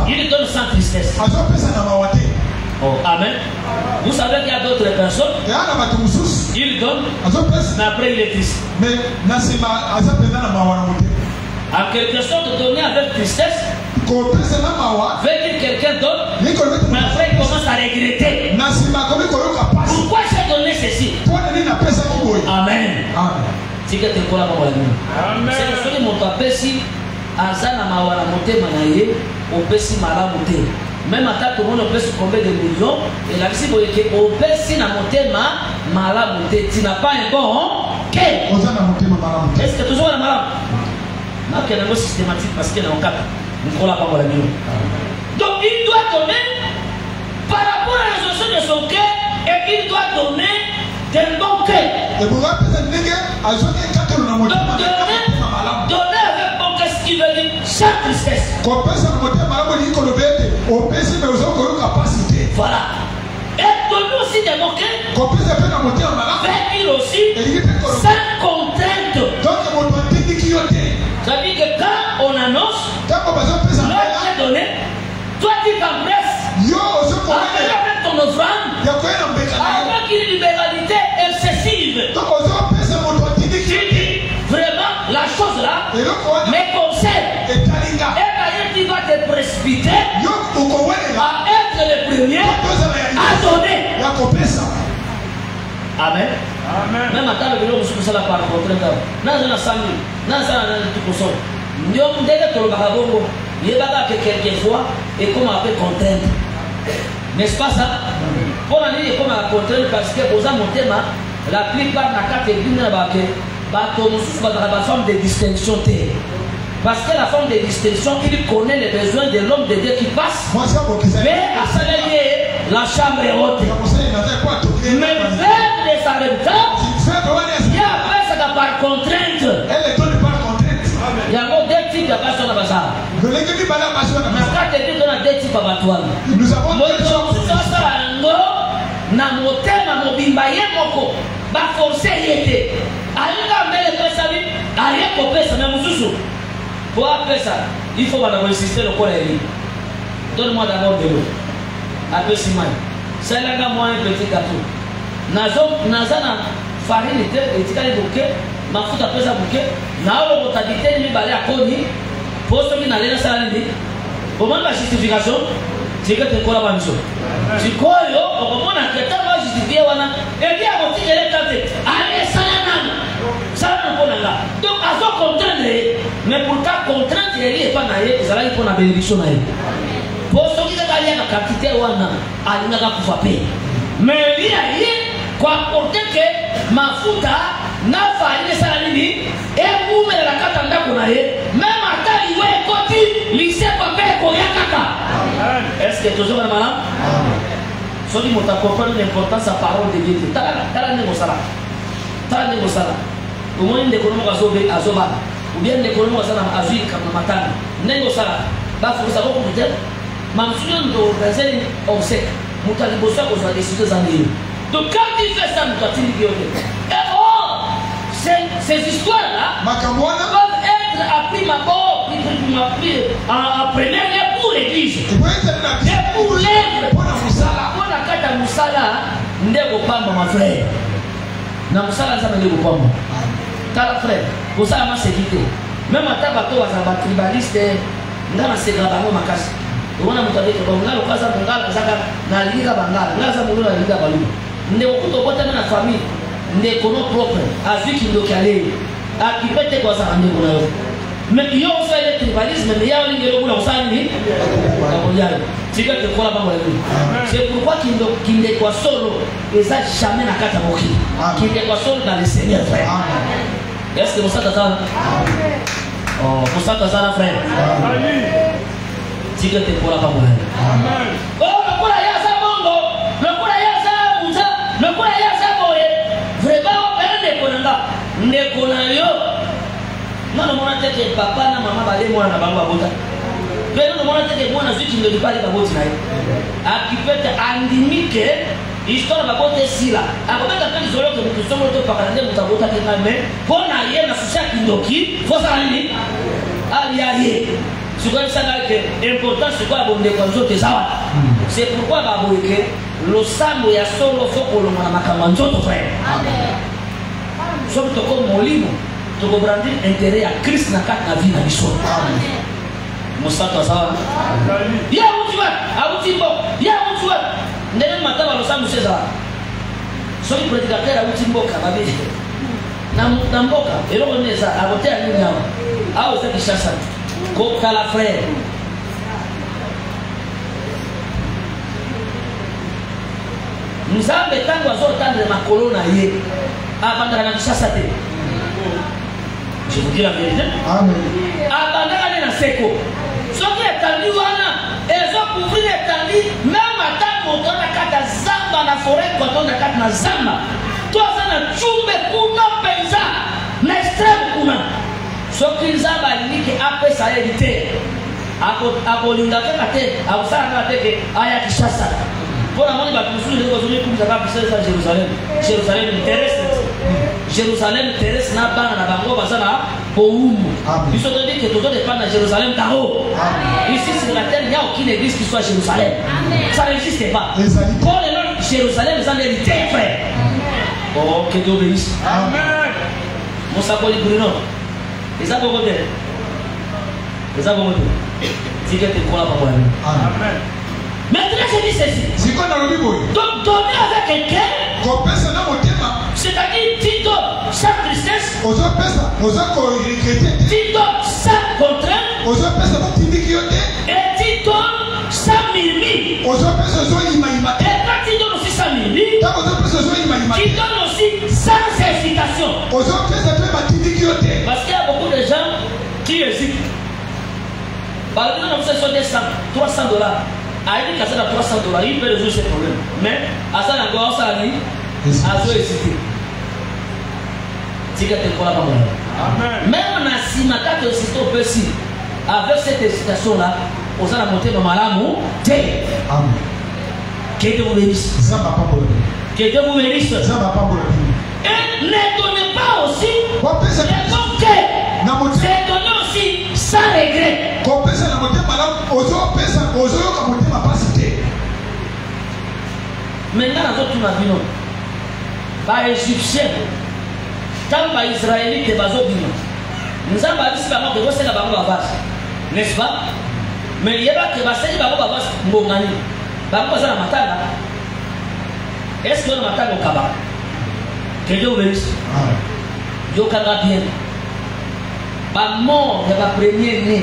il donne sans tristesse. Oh, amen. Vous savez qu'il y a d'autres personnes, il donne, mais après il est triste. En quelque sorte, donner avec tristesse veut dire quelqu'un donne, mais après il commence à regretter. Pourquoi j'ai donné ceci? Amen. C'est que tu es là pour la c'est que mon papa si Azana Mawara monte manaye, au Pessi Mala monte. Même à tout le monde peut se combien de millions, et la vie c'est au Pessi na monte Mala monte. Tu n'as pas un bon quai. Est-ce que toujours la Mala? Non, qu'il y a un mot systématique parce qu'il y a un cap. Nous ne pas pour la vie. Donc il doit donner par rapport à la résolution de son cœur, et il doit donner d'un bon cœur. Donner avec bon cœur, ce qui veut dire sans tristesse. Voilà. Et donner aussi des bons cœurs. Faire il aussi sans contrainte. Ça veut dire que quand on annonce, l'autre est donné, toi tu t'empresses. Avec ton offrande, avec une libéralité excessive. Tu dis vraiment la chose là, mais concerne. Et d'ailleurs tu vas te précipiter à être le premier à donner. Amen. Même à table de l'homme, je la par contre. Dans un assemblée, dans un tout son. Nous avons déjà tout le bagabongo. Il y a que quelquefois, et comme on appelle contrainte. N'est-ce pas ça? Pour la nuit, comme on contrainte, parce que aux amontées, la plupart de la carte est bien rabaquée. La forme de distinction. Parce que la forme de distinction, il connaît les besoins de l'homme de Dieu qui passe. Mais à Salé, la chambre est haute. Mais vers les arrêtats, il y a après ça par contrainte. Il y a deux types de personnes à bazar. Mais quand tu dis qu'on a deux types à battoir, nous avons deux na motema mobimba ye moko ba forcer yete alinga mbele pesa bi ayeko pesa na mususu pour apesa il faut d'abord insister le corps est donne-moi d'abord de l'eau après simon c'est là moi un petit gâteau nazana farine et tikali bouquet mafuta pesa bouquet na olo botabite ni bale akoni posto ki na lena sala ndi au moment de la justification c'est que tu es là-bas. Tu crois que tu as justifié. Et bien, on dit que les tâtes, allez, ça n'a pas. Donc, à ce contraindre, mais pour ta contrainte, il n'est pas naïe, ça va être pour la bénédiction. Pour ceux qui ont gagné la quantité, il n'a pas frappé. Mais il y a quoi apporter que ma fouta n'a pas été salarié et vous, mais la katanda qu'on a même à ta il est côté, lycée papa et est-ce que toujours le malin? Si tu comprends l'importance de la parole de Dieu, tu as au moins ndeko no azoba ou bien ndeko no asala azui kama matanga ndenge osala bafukuza ko kuta mamsuyo ndo organiser obsèque mutali bossa ko za décision za ndelo donc quand il fait ça mutati yote et oh ces histoires là peuvent être appris en première lieu pour l'église et pour l'œuvre pour la kata musala ndeko pamba ma frère na musala nzambe ndeko pamba tala frère musala ma sécurité même ata bato bazaba tribaliste ngana sekala bango makasi ona mutabeke ba ngalo kaza ngala zaka na liga bangala ngaza mulula liga balu ndeko kutokota na famille ndeko no propre aziki ndo kale akipete kwa za ndeko nayo mais yo fait le tribalisme mais ya ngelo kula usani kamoyalo tika te kola bango lelo c'est pourquoi qu'il est quoi solo et ça jamais na kata moki qu'il est quoi solo dans le Seigneur frère est-ce que vous savez ça oh vous savez ça frère tika te kola bango lelo amen oh le kola ya sa bongo le kola ya sa muza le kola ya sa boye vraiment perde konanga ndeko na yo non non mona tete papa na mama bale mwana na bango abota pero non mona tete mwana zuki ndo dipali baboti naye akipete andimike histoire babote sila akobeka pe zolo ke mutu somo to pakande mutabota ke ngame pona ye na susia kindoki fosa nini ali aye sikoy sanga ke important sikoy bonde kwa zote sawa c'est pourquoi baboyeke lo sambo ya solo foko lo na makamba nzoto frère amen somo to ko molimo to brandir intérêt à Christ na kat na vie na biso amen musato sawa ya utiwa abutimbo ya utiwa ndene mataba lo samu seza so ni prédicateur abutimbo kababe na mboka eloko neza abotea nini hapo au sa kishasa ko kala frère nzambe tango azotandre makolo na ye abandaka na kishasa te. Je vous dis la vérité. Amen. Abandonne na seko. Ce qui est tendu wana, ils ont couvert les tendus, même à temps où on a kata zamba na forêt, quand on a kata na zamba. Toi ça na chumbe kuna penza, na extrême kuna. Ce qui zamba ni que après ça hérité. Ako linga kate, ako sara kate ke aya kishasa. Pour la moni ba kusuli les aujourd'hui comme ça va passer à Jérusalem. Jérusalem terrestre. Jérusalem terrestre na bana na bango bazana poumu. Ils sont dit que tout dépend de Jérusalem d'en-haut. Ici sur la terre il n'y a aucune église qui soit Jérusalem. Ça n'existe pas. Pour les noms Jérusalem ils ont hérité frère. Oh que Dieu bénisse. Amen. Moussa Koli Bruno. Les a beaucoup de. Les a beaucoup de. Si que tu crois pas moi. Amen. Maintenant je dis ceci. Donc donner avec quelqu'un. C'est-à-dire tu donnes sans tristesse. Tu donnes sans contrainte. Et tu donnes sans murmure. Et quand tu donnes aussi sans murmure, tu donnes aussi sans hésitation. Parce qu'il y a beaucoup de gens qui hésitent. Par exemple, nous sommes des 300 $. Il dit qu'à ça 300 $, il peut résoudre ses problèmes. Mais à ça, il a ça dit, à ça hésiter. C'est que tu es là. Même on a si ma carte aussi au petit, avec cette hésitation là, on a monté dans Malamu. Amen. Que Dieu vous bénisse. Que Dieu vous bénisse. Et ne donnez pas aussi les bons c'est donner aussi sans regret. Maintenant, nous avons vu les Égyptiens, quand les Israélites étaient venus, nous avons dit que nous avons fait n'est-ce pas? Mais il y a des gens qui ont fait est-ce que nous avons fait Kaba? Que Dieu vous bénisse. Dieu vous bien. La mort de la première né,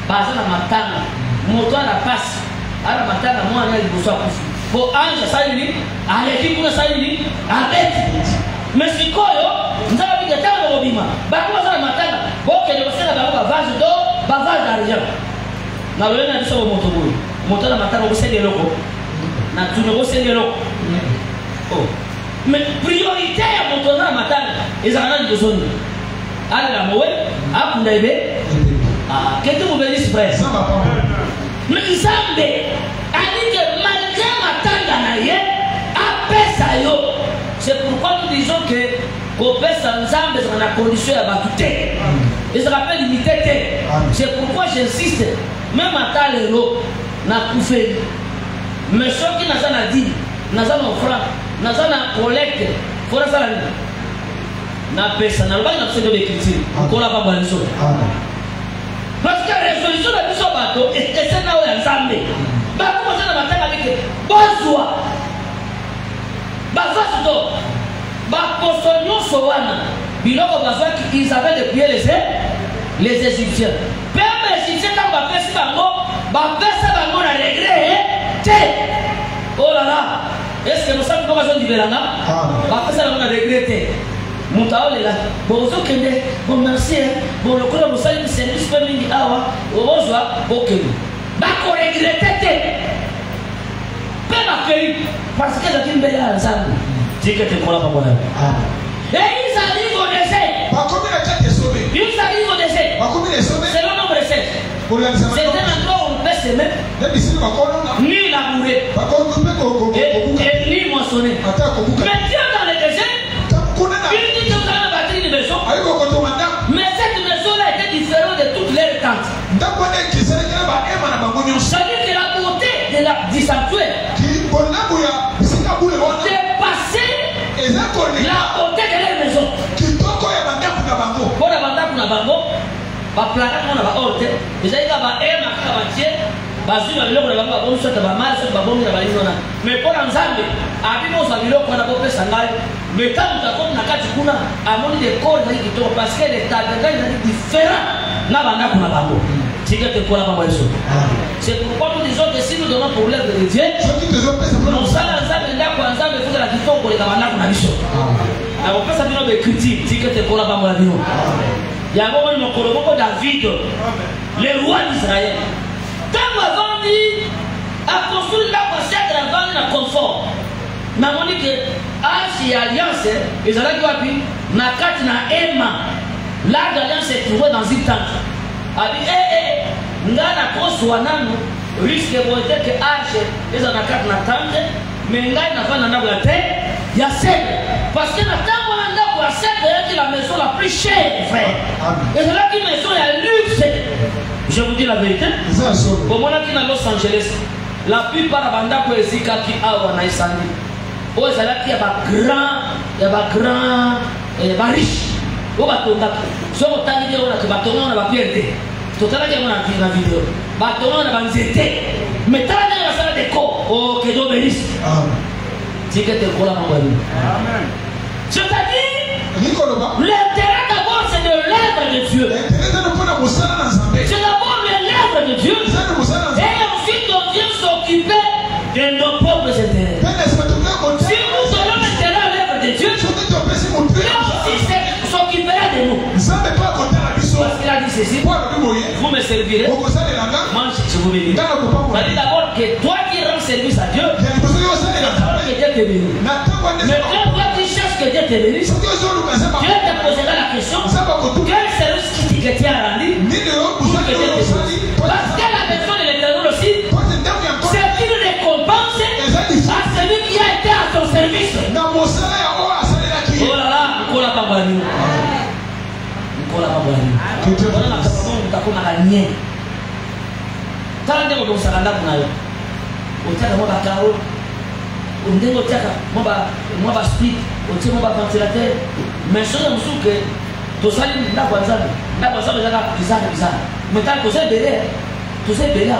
basé dans ma tanga, moto à la passe, à la matanga, moi, on a eu besoin de vous. Pour Ange, ça y est, à l'équipe, ça y est, avec. Mais si quoi, nous avons dit que tant de robima, bakwa ça la matanga, bon, que je sais la vase d'or, bavage d'argent. Nous avons dit ça au moto, moto à la matanga, vous savez, le loco. Nous avons dit ça. Oh, Mais priorité à mon tonnerre matin, ils en ont besoin. Allez la moue, à Kundaïbe. Ah, qu'est-ce que vous bénissez, frère? Mais ils savent, allez que malgré ma tanga à Pessayo. C'est pourquoi nous disons que Kopé sans âme, c'est la condition à battuter. Ils se rappellent limité. C'est pourquoi j'insiste, même à Talero, n'a coupé. Mais ceux qui n'ont pas dit, n'ont pas offert, n'ont pas collecte, il faut faire ça. N'a pas ça, n'a pas de l'écriture. On n'a pas de choses. Parce que la résolution de la bateau, et c'est là où il y a un zambé. Bah, comment ça n'a pas avec Bonsoir. Bah, ça, bah, Posonio Sowana. Biloko Bazoua qu'ils avaient depuis les Égyptiens. Père les Égyptiens, quand on va faire ça, on a regretté. Oh là là, est-ce que nous savons comment on dit Belanga? On va faire ça, on a regretté. Mon taole est là. Bon, vous avez bon, merci. Bon, le coup de vous avez c'est juste pour midi. Ah, ouais. Au revoir. Ok. Bah, on regrette. Père accueilli. Parce que la Kimbe est là, ça. Dis que tu es là, pas moi. Et ils arrivent au désert. Ils arrivent au désert. C'est le nombre de 7. C'est un endroit où on peut s'aimer. Ni labourer. Et ni moissonner. Mais Dieu dans le désert. Il dit que vous avez bâti une maison. Mais cette maison-là était différente de toutes les tentes. C'est-à-dire que la beauté du sanctuaire dépassait la beauté de leur maison. Pour la bande pour la bango, la plaque on a pas orte. Déjà il y a pas un marqué basu na biloko na bango ba bonso ta ba mal so ba bongi na ba linona. Mais pour Nzambe, abimo za biloko na bope sangai. Mais quand tu as comme nakati kuna amoni de corps na kitoko parce que les tabacs sont différents na banda kuna bango. C'est que tu kola ba yeso. C'est pourquoi nous disons que si nous donnons pour l'œuvre de Dieu, nous sala Nzambe nda kwa Nzambe fuza la kitoko le kabanda kuna biso. Na bopesa bino be critique, c'est que tu kola ba mola bino. Ya ngo ni mokolo moko David, le roi d'Israël. Tant avant dit a construit la pochette avant na confort. Na moni que Arche et Alliance, ils allaient quoi na kati na Emma. Là d'Alliance est trouvé dans une tente. A dit ngana koswa nanu risque bonté que Arche ils en a kati na tente, mais ngana na fana na la terre, ya c'est parce que na tango na ndako ya c'est la maison la plus chère, frère. Et c'est là qui maison ya luxe. Je vous dis la vérité. Pour moi qui na Los Angeles, la plupart des bandako ezika ki awa na isandi. Oh, c'est là qu'il y a pas grand, il y a pas riche. Oh, batonga. Si on t'a dit on a que batonga on a pas perdu. Tout à l'heure on a vu la vidéo. Batonga on a pas zété. Mais t'as dit la salle de corps. Oh, que Dieu bénisse. C'est que tu es là mon ami. Amen. C'est-à-dire, l'intérêt d'abord c'est de l'œuvre de Dieu. C'est d'abord l'œuvre de Dieu. Et ensuite on vient s'occuper de nos propres intérêts. Si nous donnons l'intérêt à l'œuvre de Dieu, Dieu aussi s'occupera de nous. Parce qu'il a dit ceci, vous me servirez, moi je vous bénis. C'est-à-dire d'abord que toi qui rends service à Dieu, que Dieu te bénisse. Mais quand toi tu cherches que Dieu te bénisse, Dieu te posera la question, quel service que tu as rendu pour que Dieu te bénisse. Parce que la personne de l'Éternel aussi, c'est une récompense à celui qui a été à ton service. Oh là là, on l'a pas bonne. On l'a pas bonne. On a pas bonne. Tant que on s'en a là, on tient moi la carreau, on tient moi la speed, on tient moi la ventilateur. Mais ce qu'on sait que tout ça, il n'a pas ça déjà bizarre. Mais tant que c'est belé, tout c'est belé.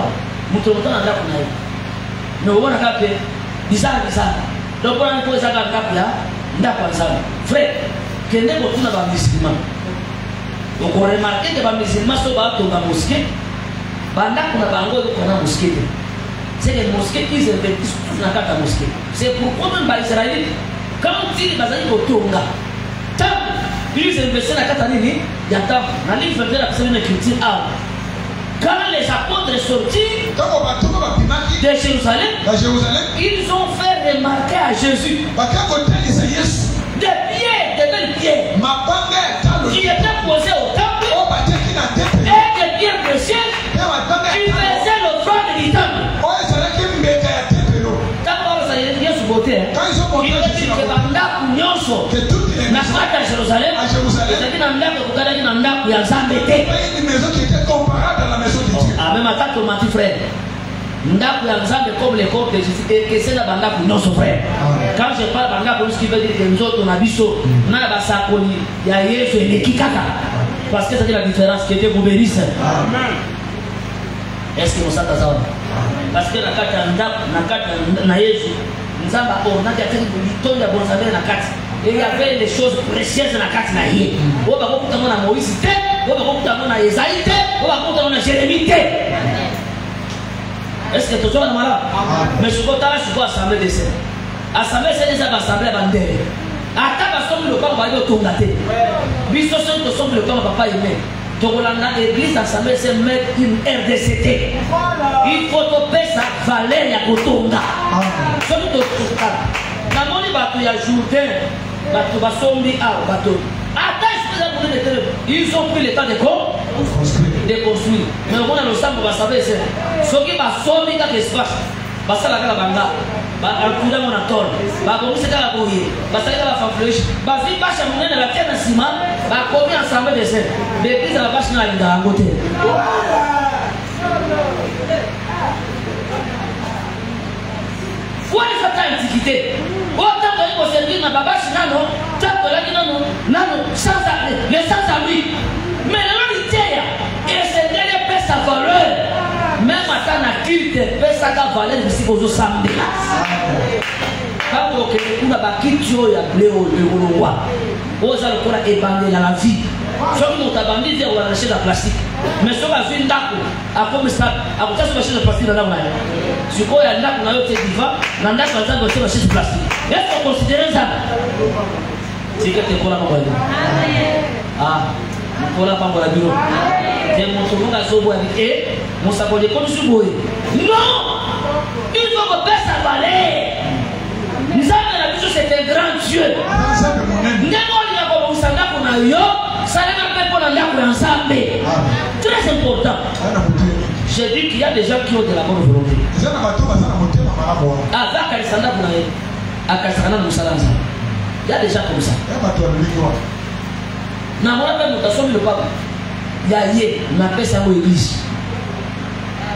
Nous te montrons dans la connaît. Nous voyons que bizarre. Donc on a posé ça dans le cap là, n'a pas ça. Frère, que n'est pas tout dans la musulman. Donc on remarque que les musulmans sont pas dans la mosquée. Banda kuna bango dans la mosquée. C'est les mosquées qui investissent tout dans la mosquée. C'est pourquoi même les Israéliens, quand ils basent au Tonga, tant ils investissent dans la Katanini, il y a tant, dans l'île de la personne écriture. Quand les apôtres sont sortis de Jérusalem, ils ont fait remarquer à Jésus des pieds, des belles pieds qui étaient posés au temple et des pieds précieux qui faisaient l'offrande du temple. Quand ils ont monté à Jérusalem, une maison qui était comparable à la maison de Dieu. Même attaque mon petit frère. Comme les corps de Jésus, et c'est la bande pour nos frères. Quand je parle de bande, ce qui veut dire que nous autres, on a biso, on a la basakoni, il y a Yesu et Nekikaka. Parce que c'est la différence qui était vous bénisse. Est-ce que vous savez ça? Parce que la carte na Yesu, nous avons on a déjà fait une bonne saveur na carte. Et il y avait des choses précieuses dans la carte na Yé. On va beaucoup de Moïse, on va beaucoup de Esaïe, on va beaucoup de Jérémie. Est-ce que tu es malade? Mais je suis assemblée de ces. Assemblée, c'est des assemblées bandées. À ta façon, le corps va être tournaté. Bisous, le corps va pas aimer. Donc, l'église assemblée, c'est mettre une RDCT. Il faut topper sa valeur à Kotonga. Celui de Kotonga. Dans mon livre, il y a Jourdain, il y a Sombi, ils ont pris le temps de construire. Mais on a le sang pour savoir ce qui va sauver dans l'espace. Parce que la banda, la mon atol, la commission de la bouille, parce que la fanflèche, parce que la chamoune de la terre de ciment, la commune ensemble de ces. L'église à la vache n'a pas côté. Quoi est cette antiquité? Autant que vous servir dans la vache, non, tant que la non, sans abri. Mais la vérité, et c'est qu'elle pèse sa valeur. Même à ta nature, pèse sa valeur de si vous samedi. Quand vous avez un bakitio, il y a bléo, le roi. Vous avez encore ébandé dans la vie. Si vous avez abandonné, vous allez acheter la plastique. Mais si vous avez une date, à comme ça, à vous acheter la plastique dans la main. Si vous avez une date, vous avez un divan, dans la date, vous avez acheter la plastique. Est-ce que vous considérez ça? C'est que tu es pour la compagnie. Ah. Pour la femme pour la bureau. C'est mon tour à Soboy et mon sabot de comme Soboy. Non! Il faut que personne sa valeur. Nous avons la vision, c'est un grand Dieu. Nous avons comme ça pour nous. Ça n'a pas pour nous ensemble. Très important. J'ai dit qu'il y a des gens qui ont de la bonne volonté. Ah, va Karisana pour nous. À Karisana nous salons. Il y a des gens comme ça. Na mwana pe mutasombi le papa ya ye na pesa mo église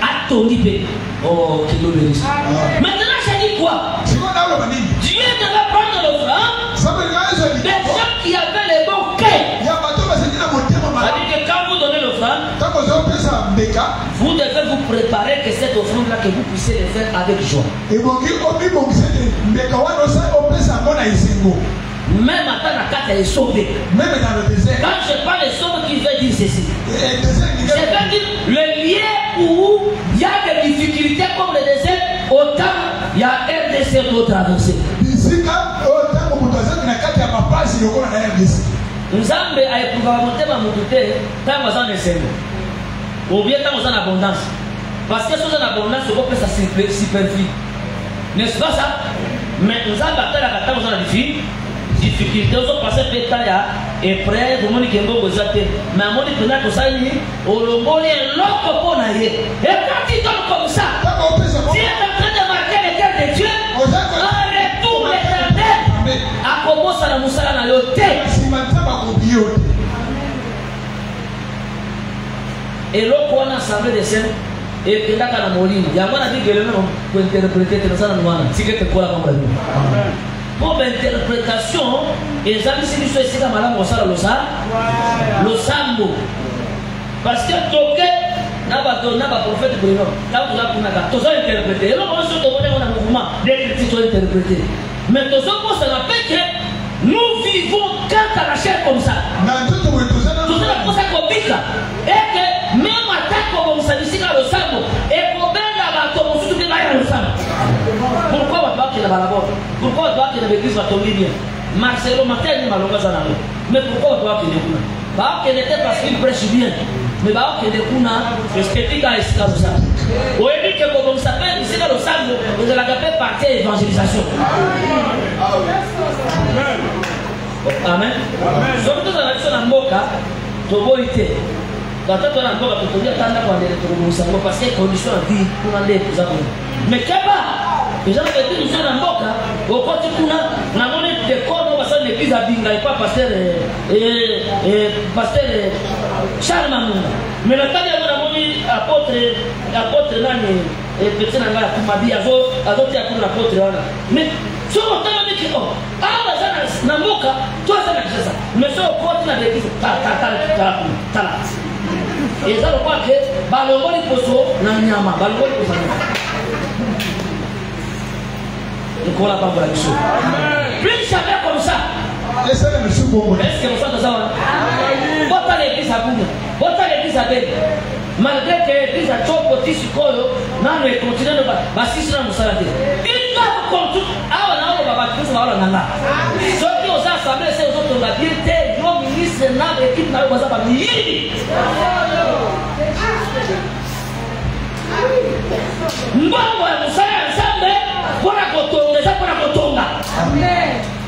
atoni pe oh kilo bénis. Maintenant j'ai dit quoi? Dieu devait prendre l'offrande des gens qui avaient les bons cœurs. C'est-à-dire que quand vous donnez l'offrande, vous devez vous préparer que cette offrande là que vous puissiez le faire avec joie. Même à la carte est sauvée. Même dans le désert. Quand je parle de sauve, qui veut dire ceci? Je veux dire le lieu où il y a des difficultés comme le désert, autant il y a un désert pour traverser. Nous avons éprouvé ma montée tant que en essai. Ou bien tant en abondance. Parce que si on a abondance, on peut ça superflu. N'est-ce pas ça? Mais nous avons battu la carte en difficulté. Difficulté, on passe par là et près de mon équipe, vous êtes, mais à mon équipe, vous savez, au lomboni est l'autre pour naïe. Et quand il donne comme ça, si il est en train de marquer les terres de Dieu, on retourne l'éternel. À comment ça la moussala dans le thé. Et l'autre, on a assemblé des scènes. Et puis là, quand on a mouru, il y a un dit que le même peut interpréter ça dans le noir. Si quelqu'un te colle à mon pour l'interprétation, les amis, si nous sommes ici, madame, on sait le sambo. Parce que toqué, n'a pas prophète Bruno, là vous avez interprété. Et là, on se demande un mouvement d'écriture soit interprété. Mais tout ça, ça rappelle que nous vivons quand à la chair comme ça. Tout ça, pour ça qu'on pique là. Et que même à temps comme ça, ici, dans le sambo, et qu'on baigne la bateau, on se trouve dans le sambo. Pourquoi on doit qu'il y ait la balaborde? Pourquoi on doit qu'il y ait l'église va tomber bien? Marcelo Matin, il m'a l'occasion. Mais pourquoi on doit qu'il y ait Bah, qui était parce qu'il prêche bien. Mais bah, qui était kuna, respecté dans les cigares de ça. Vous avez dit que comme ça fait, ici dans le sang, vous allez appeler partie évangélisation. Amen. Surtout dans l'action de Mboka, Toboïté. Quand on a encore à te dire, t'as pas d'aller te parce qu'il y a des conditions de vie pour aller plus avant. Mais qu'est-ce que les gens qui étaient dans Mboka, au côté de la monnaie de corps, on va faire l'église à Binga et pas pasteur Charles Mamouna. Mais le temps de la monnaie, apôtre Nani, et petit Nanga, qui m'a dit, à d'autres, à l'apôtre. Mais sur le temps de l'église, ah, Namboka, toi, ça n'a pas ça. Mais sur le côté de l'église, t'as et ça, je crois que Balongoli Poso, Nanyama, Balongoli Poso. Je crois la parole de la mission. Plus jamais comme ça. Est-ce que ça, ça va? Bota l'église à Bouna, bota l'église à Bébé. Malgré que l'église a trop petit sucre, non, mais continue de bâtir sur la moussalade. Il va contre. Ah, on a bâti sur la nana. Ceux qui ont assemblé, c'est aux autres, on a dit, le ministre n'a équipe n'a pas ça. Mbongo ya musala nzambe pona kotonga eza pona kotonga.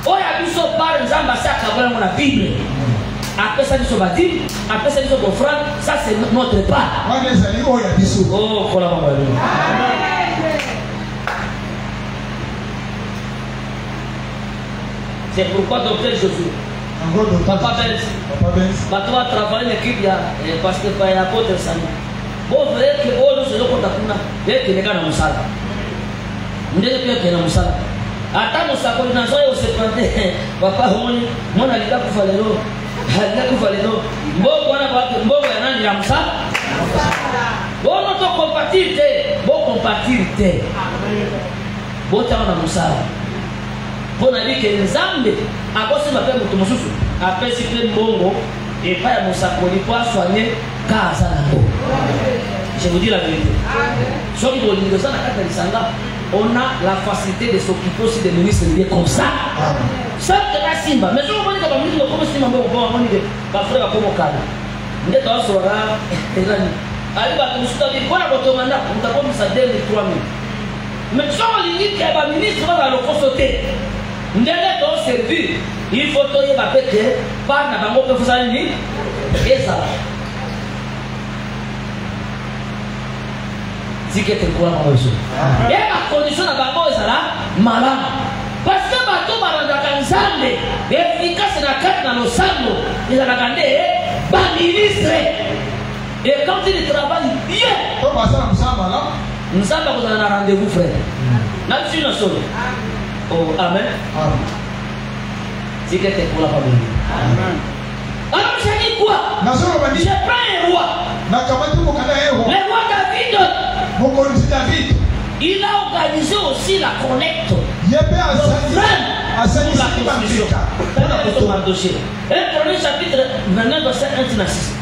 Oya biso par nzambe asaka bwana na Bible. Apesa biso badi, apesa biso offrande, ça c'est notre part. Wana ezali oya biso. Oh, kola mama lelo. C'est pourquoi docteur Josué. Papa Benz. Bato va travailler l'équipe ya parce que pas ya apôtre Sani. Bon, vous voyez que vous nous avons dit que les gars n'ont pas nous devons dire qu'ils n'ont pas attends, ça qu'on a joué au séparé. Papa, mon alida pour faire l'eau. Alida pour faire l'eau. Bon, on a pas de bon, on a dit ça. Bon, notre compatibilité. Bon, compatibilité. Bon, tu as un moussard. Bon, on a dit que les Zambés, à cause de ma père, nous sommes après si tu es bongo, et pas à moussard pour les poids soigner, car ça n'a pas. Je vous dis la vérité. Sur le niveau de ça, on a la facilité de s'occuper aussi des ministres comme ça. Ça, c'est la Simba. Mais si on dit que les ministres comme Simba, on dit que les frères comme Okada. On dit que les frères allez, on se dit qu'on a votre mandat, on a comme ça dès les 3 000. Mais si on dit que les ministres vont le consulter, on dit que servir, il faut que les papétés, pas na bango que vous allez dire, et ça. Si quelqu'un croit en Dieu. Et la condition de Babo est là, malade. Parce que Bato Baranda Kanzande, efficace dans la carte dans le sang, il a regardé, pas ministre. Et quand il travaille bien, nous avons un rendez-vous, frère. Là-dessus, nous sommes. Oh, Amen. Si quelqu'un croit en Dieu. Alors, je dis quoi? Je prends un roi. Le roi David. Il a organisé aussi la collecte. Un premier chapitre 29 verset 1 à 6.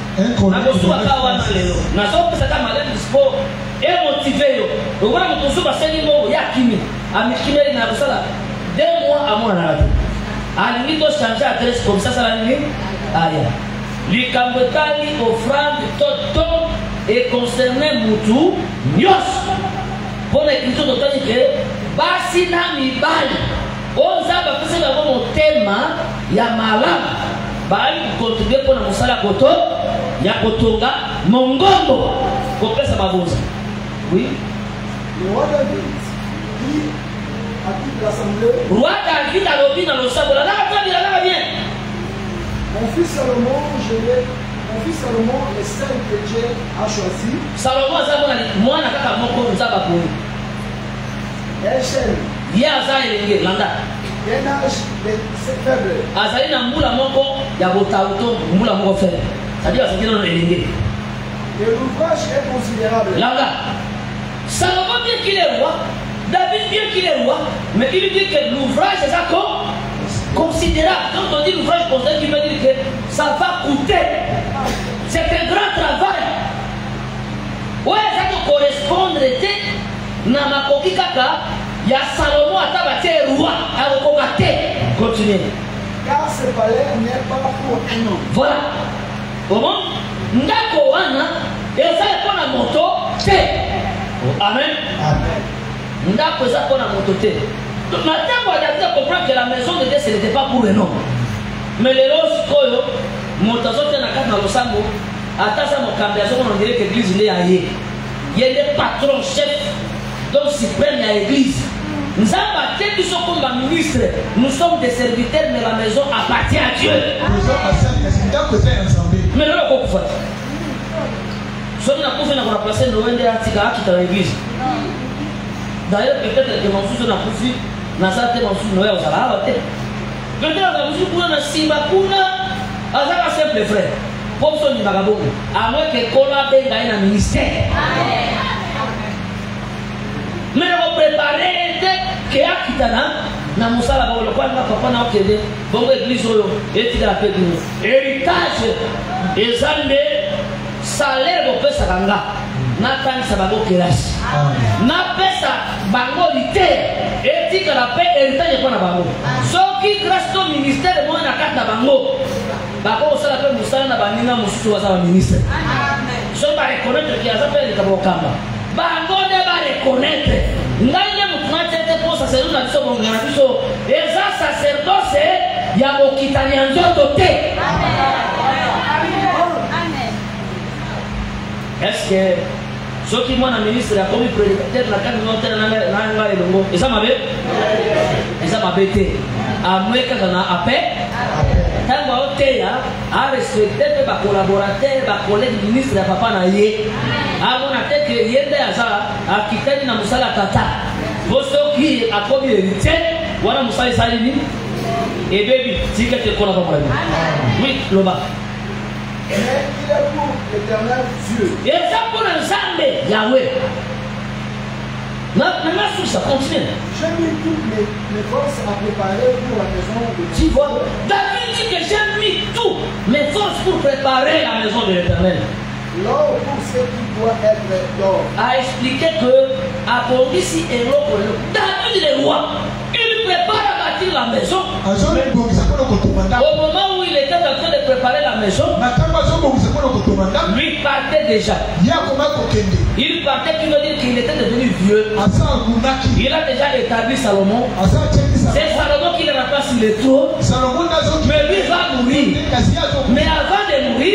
Et concernant Moutou, Nyos, pour l'écriture de temps que Basina Mibali, on a fait un thème, il y a Malam, Bali contribuer pour la Moussala Koto, il y a Kotonga, Mongombo, pour faire sa babouze. Oui. Le roi David dit à toute l'assemblée. Roi David a l'objet dans le sable, là, là, bien. Mon fils Salomon, mon fils Salomon, les 5 que Dieu a choisi. Salomon, moi, je n'ai pas mon Zaba pour lui. Echel. Il y a un Landa. Il y a un âge faible. Azali na mbula moko ya botauto mbula moko faible. C'est-à-dire que c'est dans les lignes. Et l'ouvrage est considérable. Landa. Salomon bien qu'il est roi, David bien qu'il est roi, mais il dit que l'ouvrage c'est ça considérable. Quand on dit l'ouvrage considérable, il veut dire que ça va coûter. C'est un grand travail. Ouais, ça doit correspondre à ma coquille kaka. Il y a Salomon à tabater roi à recogater. Continuez. Car ce palais n'est pas pour un homme. Voilà. Comment? Ndako wana eza epona moto te. Amen. Ndako eza epona moto te. Donc maintenant on a comprendre que la maison de Dieu ce n'était pas pour un homme. Mais les roses koyo moto zote na kati na losambo atasa mokambi azoko on dirait que l'église n'est aillé. Il y a des patrons chefs donc suprême à l'église. Nous avons été comme ministre, nous sommes des serviteurs, mais la maison appartient à Dieu. Mais là, on peut faire. Si on a remplacé nos Tika qui est dans l'église. D'ailleurs, peut-être que mon fils a poussé, n'a pas été mon fils Noël aux Arabes. Peut-être que mon fils a Simakuna, à un simple frère. Comme son vagabond. À moins que Kola Ben gagne un ministère. Mais on préparait que Akitana, na musala ba le kwa papa na okede bongo église oyo eti la paix héritage ezambe salaire bo pesa kanga na kanisa ba bokelasi na pesa bango lite eti ka la paix héritage kwa na bango soki grâce au ministère mo na kata bango bako sala pe musala na baninga mususu wa sa ministre amen so ba reconnaître ki azape ka bokamba bango de ba reconnaître ngai mutuna tete pour sacerdoce na biso bonga na biso eza sacerdoce ya mokitani ya nzoto te. Est-ce que ceux qui m'ont ministre a commis prédicateur na kati note na nga elongo eza mabe te a mweka na ape tango oteya a respecter ba collaborateur ba collègue ministre ya papa na ye amona te que yende aza akitani na musala tata boso ki akomi héritier wana musala salini et baby tikete kona pa mwana oui loba. Mais il est pour l'éternel Dieu. Et ça pour un Zambé, Yahweh. Maintenant, tout ça continue. J'ai mis toutes mes forces à préparer pour la maison de Dieu. Tu vois, David dit que j'ai mis tout mes forces pour préparer la maison de l'Éternel. L'or pour ce qui doit être d'or. A expliqué que, à Bondissi et l'or, David le roi, il prépare à bâtir la maison. Au moment où il était en train de préparer la maison, lui partait déjà. Il partait qui veut dire qu'il était devenu vieux. Il a déjà établi Salomon. C'est Salomon qui le remplace sur le trône. Mais lui va mourir. Mais avant de mourir,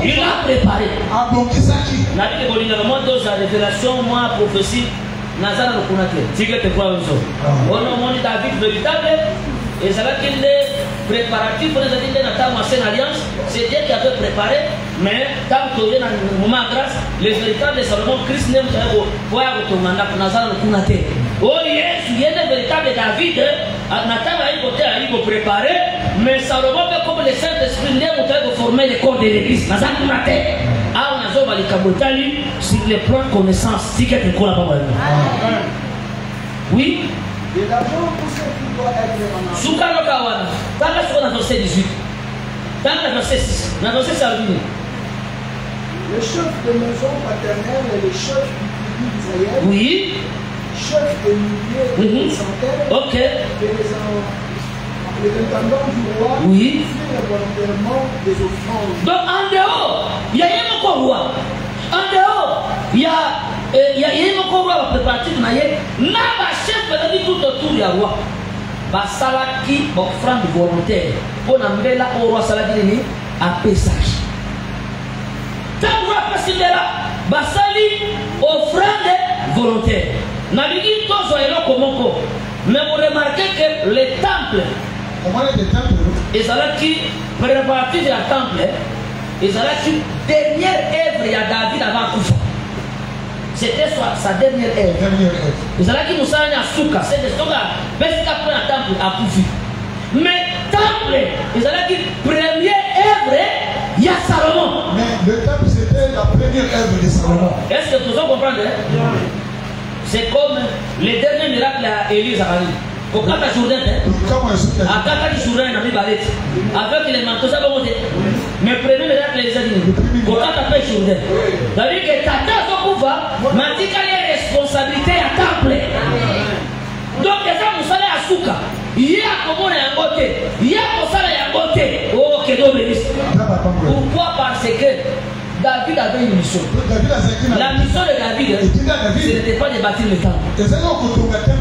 il a préparé. La révélation, moi, prophétie, Nazara le Kunate. Tigre te croit aussi. On a dit David véritable. Et ça va qu'il est préparatif pour les adultes dans la alliance. C'est Dieu qui avait préparé. Mais tant que tu es dans le moment de grâce, les véritables de Salomon, Christ n'aime pas voir ton mandat pour Nazara le Kunate. Oh yes, il y a des véritables David. Nathan a côté à y préparer. Mais Salomon, comme le Saint-Esprit, n'aime pas former les corps de l'église. Nazara le Kunate. Ah, on a joué les cabotali sur les plans de connaissance. Si quelqu'un croit là-bas. Oui. Et l'argent pour ce qui doit être en Soukano Kawana. Dans la seconde, dans verset 18. Dans le verset 6. Dans le verset 7. Le chef de maison paternelle et le chef du pays d'Israël. Oui. Chef de milliers et de centaines. Ok. Et les intendants du roi. Oui. Firent volontairement des offrandes. Donc en dehors, il y a un encore roi. En dehors, il y a un encore roi préparatif. N'a pas chef de tout autour du roi. Basalaki offrande volontaire. On a mis là au roi Saladini à Pesach. Tant que roi Pessidera, Basali offrande volontaire. Navigui tous les comment. Mais vous remarquez que les temples. Et Salaki préparatif du temple. Et Salaki dernière œuvre à David avant Koufa. C'était sa dernière œuvre. Et Salaki nous a Souka. C'est de Souka. Mais c'est après un temple à Koufi. Mais temple, et Salaki première œuvre, il y a Salomon. Mais le temple c'était la première œuvre de Salomon. Est-ce que vous comprenez? C'est comme les derniers miracles à Élie Zacharie. Au Kata Jourdain, à Kata Jourdain, il a mis avec les manteaux, ça va monter. Mais premier miracle, les amis, au Kata Jourdain. C'est-à-dire que Tata Zokouva m'a dit qu'il y a une responsabilité à temple. Donc, les gens, vous allez à Souka. Il y a comme on est à côté. Il y a comme ça, il y a côté. Oh, que d'eau bénisse. Pourquoi? Parce que David avait une mission. La mission de David, ce n'était pas de bâtir le temple.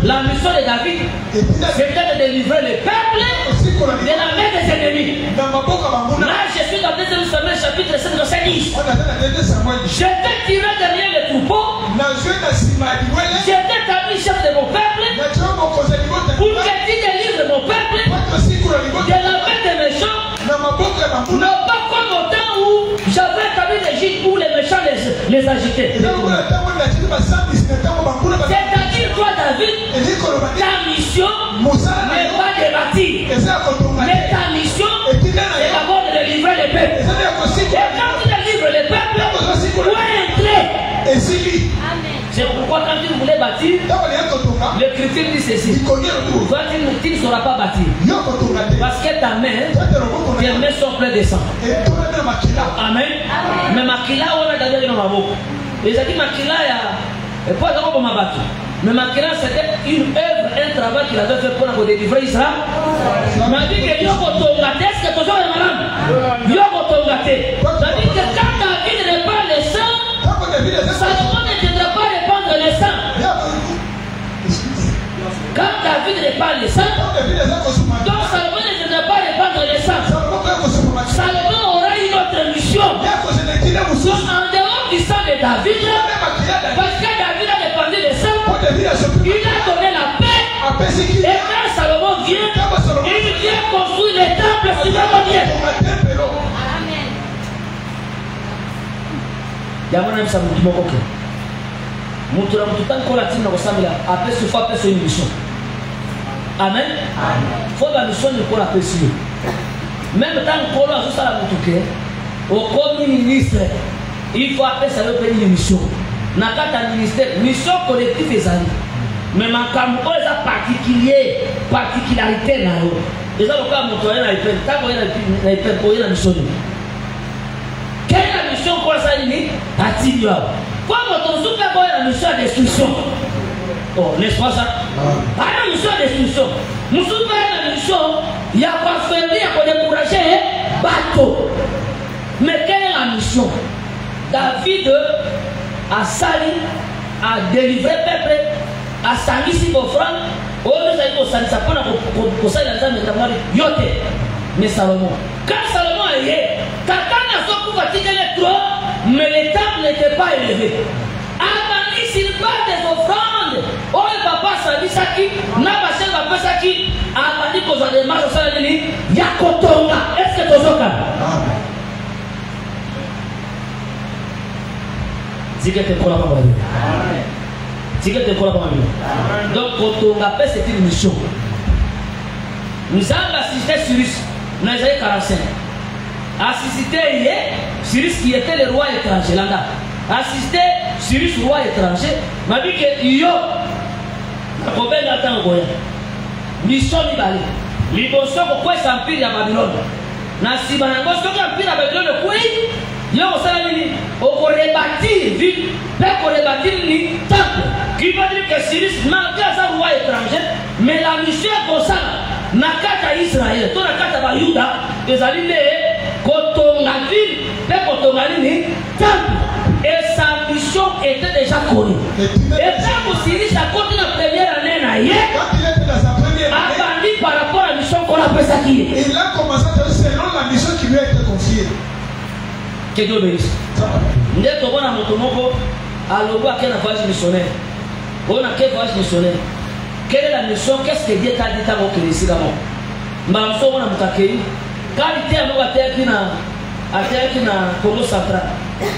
La mission de David, c'était de délivrer le peuple de la main des ennemis. Là, je suis dans 2 Samuel chapitre 7, verset 10. J'étais tiré derrière le troupeau. J'étais établi chef de mon peuple pour que tu délivres mon peuple de la main des méchants. Non pas comme au temps où j'avais établi l'Égypte où les méchants les agitaient. C'est-à-dire toi David, ta mission n'est pas de bâtir, mais ta mission c'est d'abord de délivrer les peuples. Et quand tu délivres les peuples, tu dois entrer. C'est pourquoi quand tu voulais bâtir, l'Écriture dit ceci. Toi tu ne sauras pas bâtir. Parce que ta main, tes mains sont pleines de sang. Amen. Mais Makila, on a gardé dans ma bouche. Les amis Makila, il n'y a pas de quoi ma battu. Mais Makila, c'était une œuvre, un travail qu'il avait fait pour délivrer Israël. Il m'a dit que Yoko Tongate, est-ce que tu es malade? Yoko Tongate. C'est-à-dire que quand David répand le sang, Salomon ne viendra pas répandre le sang. Quand David répand le sang, donc Salomon ne viendra pas répandre le sang. Salomon aura une autre mission. En dehors du sang de David, parce que David a répandu le sang, il a donné la paix. Et quand Salomon vient, il vient construire le temple sur le bien. Yamana msa mutimo koke. Mutura mututan kola tina kosamila après ce fois une mission. Amen. Faut la mission de kola pesi. Même tant kola so sala mutuke au comme ministre, il faut appeler ça une mission. Nakata ministère, mission collective ezali. Mais makambo eza particularité na yo. Eza loka mutoya na ipenda, tako na ipenda ko na mission. Quelle est la mission pour ça? Comme ton souffle est la mission de destruction. Oh, n'est-ce pas ça? La mission de destruction. Nous sommes la mission, il y a pas fait bien pour décourager bateau. Mais quelle est la mission? David a sali, a délivré le peuple, a sali si offrande. Oh, nous avons sali ça pendant qu'on s'aille dans le yote. Mais Salomon, quand Salomon est hier, Kakana son pouvoir quitter le trône, mais le temple n'était pas élevé. Abani s'il bat des offrandes, oh le papa Sali Saki, Nabachel Papa Saki, Abani qu'on a des marches au Salani, Yakotonga, est-ce que tu as ça? Zikete Kola Papa. Zikete Kola Papa. Donc Kotonga, c'est une mission. Nous avons assisté sur dans les années 45. Assisté hier, Cyrus qui était le roi étranger, là. Assisté Cyrus, roi étranger, m'a dit que yo, combien d'attentes goya, mission libérée, libération pourquoi s'empire à Babylone. Nasi banango, ce qui empire à Babylone, quoi? Yo, on s'en a dit, on peut rebâtir ville, on peut rebâtir le temple. Qui veut dire que Cyrus, malgré sa roi étranger, mais la mission est comme ça. Nakata Israël, tout Nakata Bayuda, les alliés, Kotonga ville, les Kotonga ville, temple. Et sa mission était déjà connue. Et quand vous Syrie, ça continue la première année, a bandit par rapport à la mission qu'on appelle ça qui est. Il a commencé à faire selon la mission qui lui a été confiée. Que Dieu bénisse. Nous avons un motomoko à l'obo à quel voyage missionnaire. On a quel voyage missionnaire. Quelle est la mission? Qu'est-ce que Dieu t'a dit à vous ici là-bas? Mamso on a mutakei. Qualité à moi à na Congo central.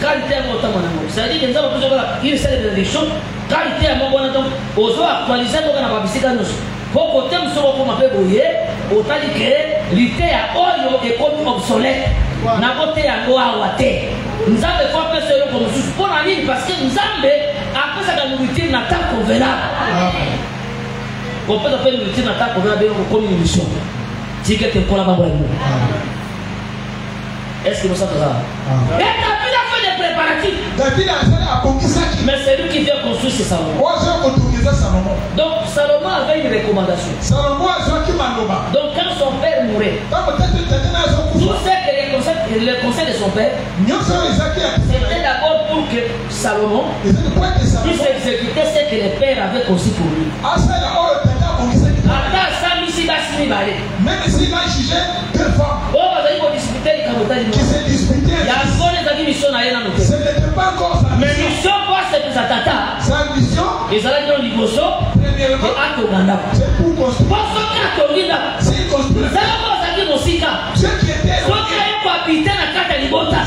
Qualité à moi tamana. Ça dit que nous avons besoin il s'est de l'élection. Qualité à moi donc ozo actualiser donc na babisika nous. Pour côté nous sommes comme appelé boyer, autant dit que l'ité à oyo est comme obsolète. Na côté à loi wate. Nous avons fait personne comme sous pour la ligne parce que nous avons après ça la nourriture n'a pas convenable. On peut faire une routine d'attaque pour faire comme une mission. Si quelqu'un est là-bas, est-ce que nous sommes là? Et David a fait des préparatifs. David a conquis ça. Mais c'est lui qui vient construire ce Salomon. Donc Salomon avait une recommandation. Donc quand son père mourait, tout ce que les concepts le conseil de son père, c'était d'abord pour que Salomon puisse exécuter ce que le père avait conçu pour lui. Même s'il va juger deux femmes qui se disputaient, ce n'était pas encore sa mission. Sa mission, premièrement, c'est pour construire. S'il construit, ceux qui étaient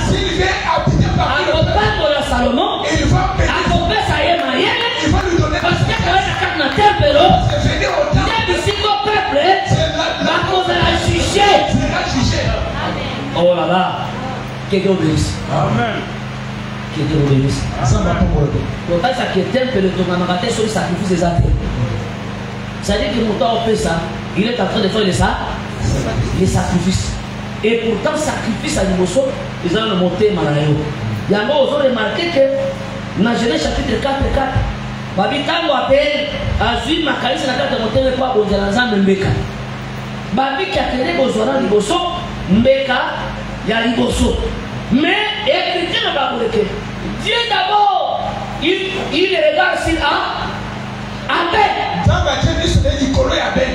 s'il vient habiter parmi le peuple, il va payer. Il va lui donner parce que venir au temps, sera jugé. Oh là là, que Dieu bénisse. Amen. Que Dieu bénisse. Donc ça qui est un peu le tournament sur le sacrifice des athées. C'est-à-dire que mon temps fait ça, il est en train de faire les sacrifices. Et pourtant, sacrifice à l'émotion, ils ont monté Malayo. Il y a moi, ils ont remarqué que dans Genèse chapitre 4, Babi Tango appelle Azui Makalisi na kata monté kwa bonzanza mbeka. Babi qui a créé Bozora Liboso, Mbeka, ya Liboso. Mais écriture ne va pas que Dieu d'abord, il regarde sur Abel.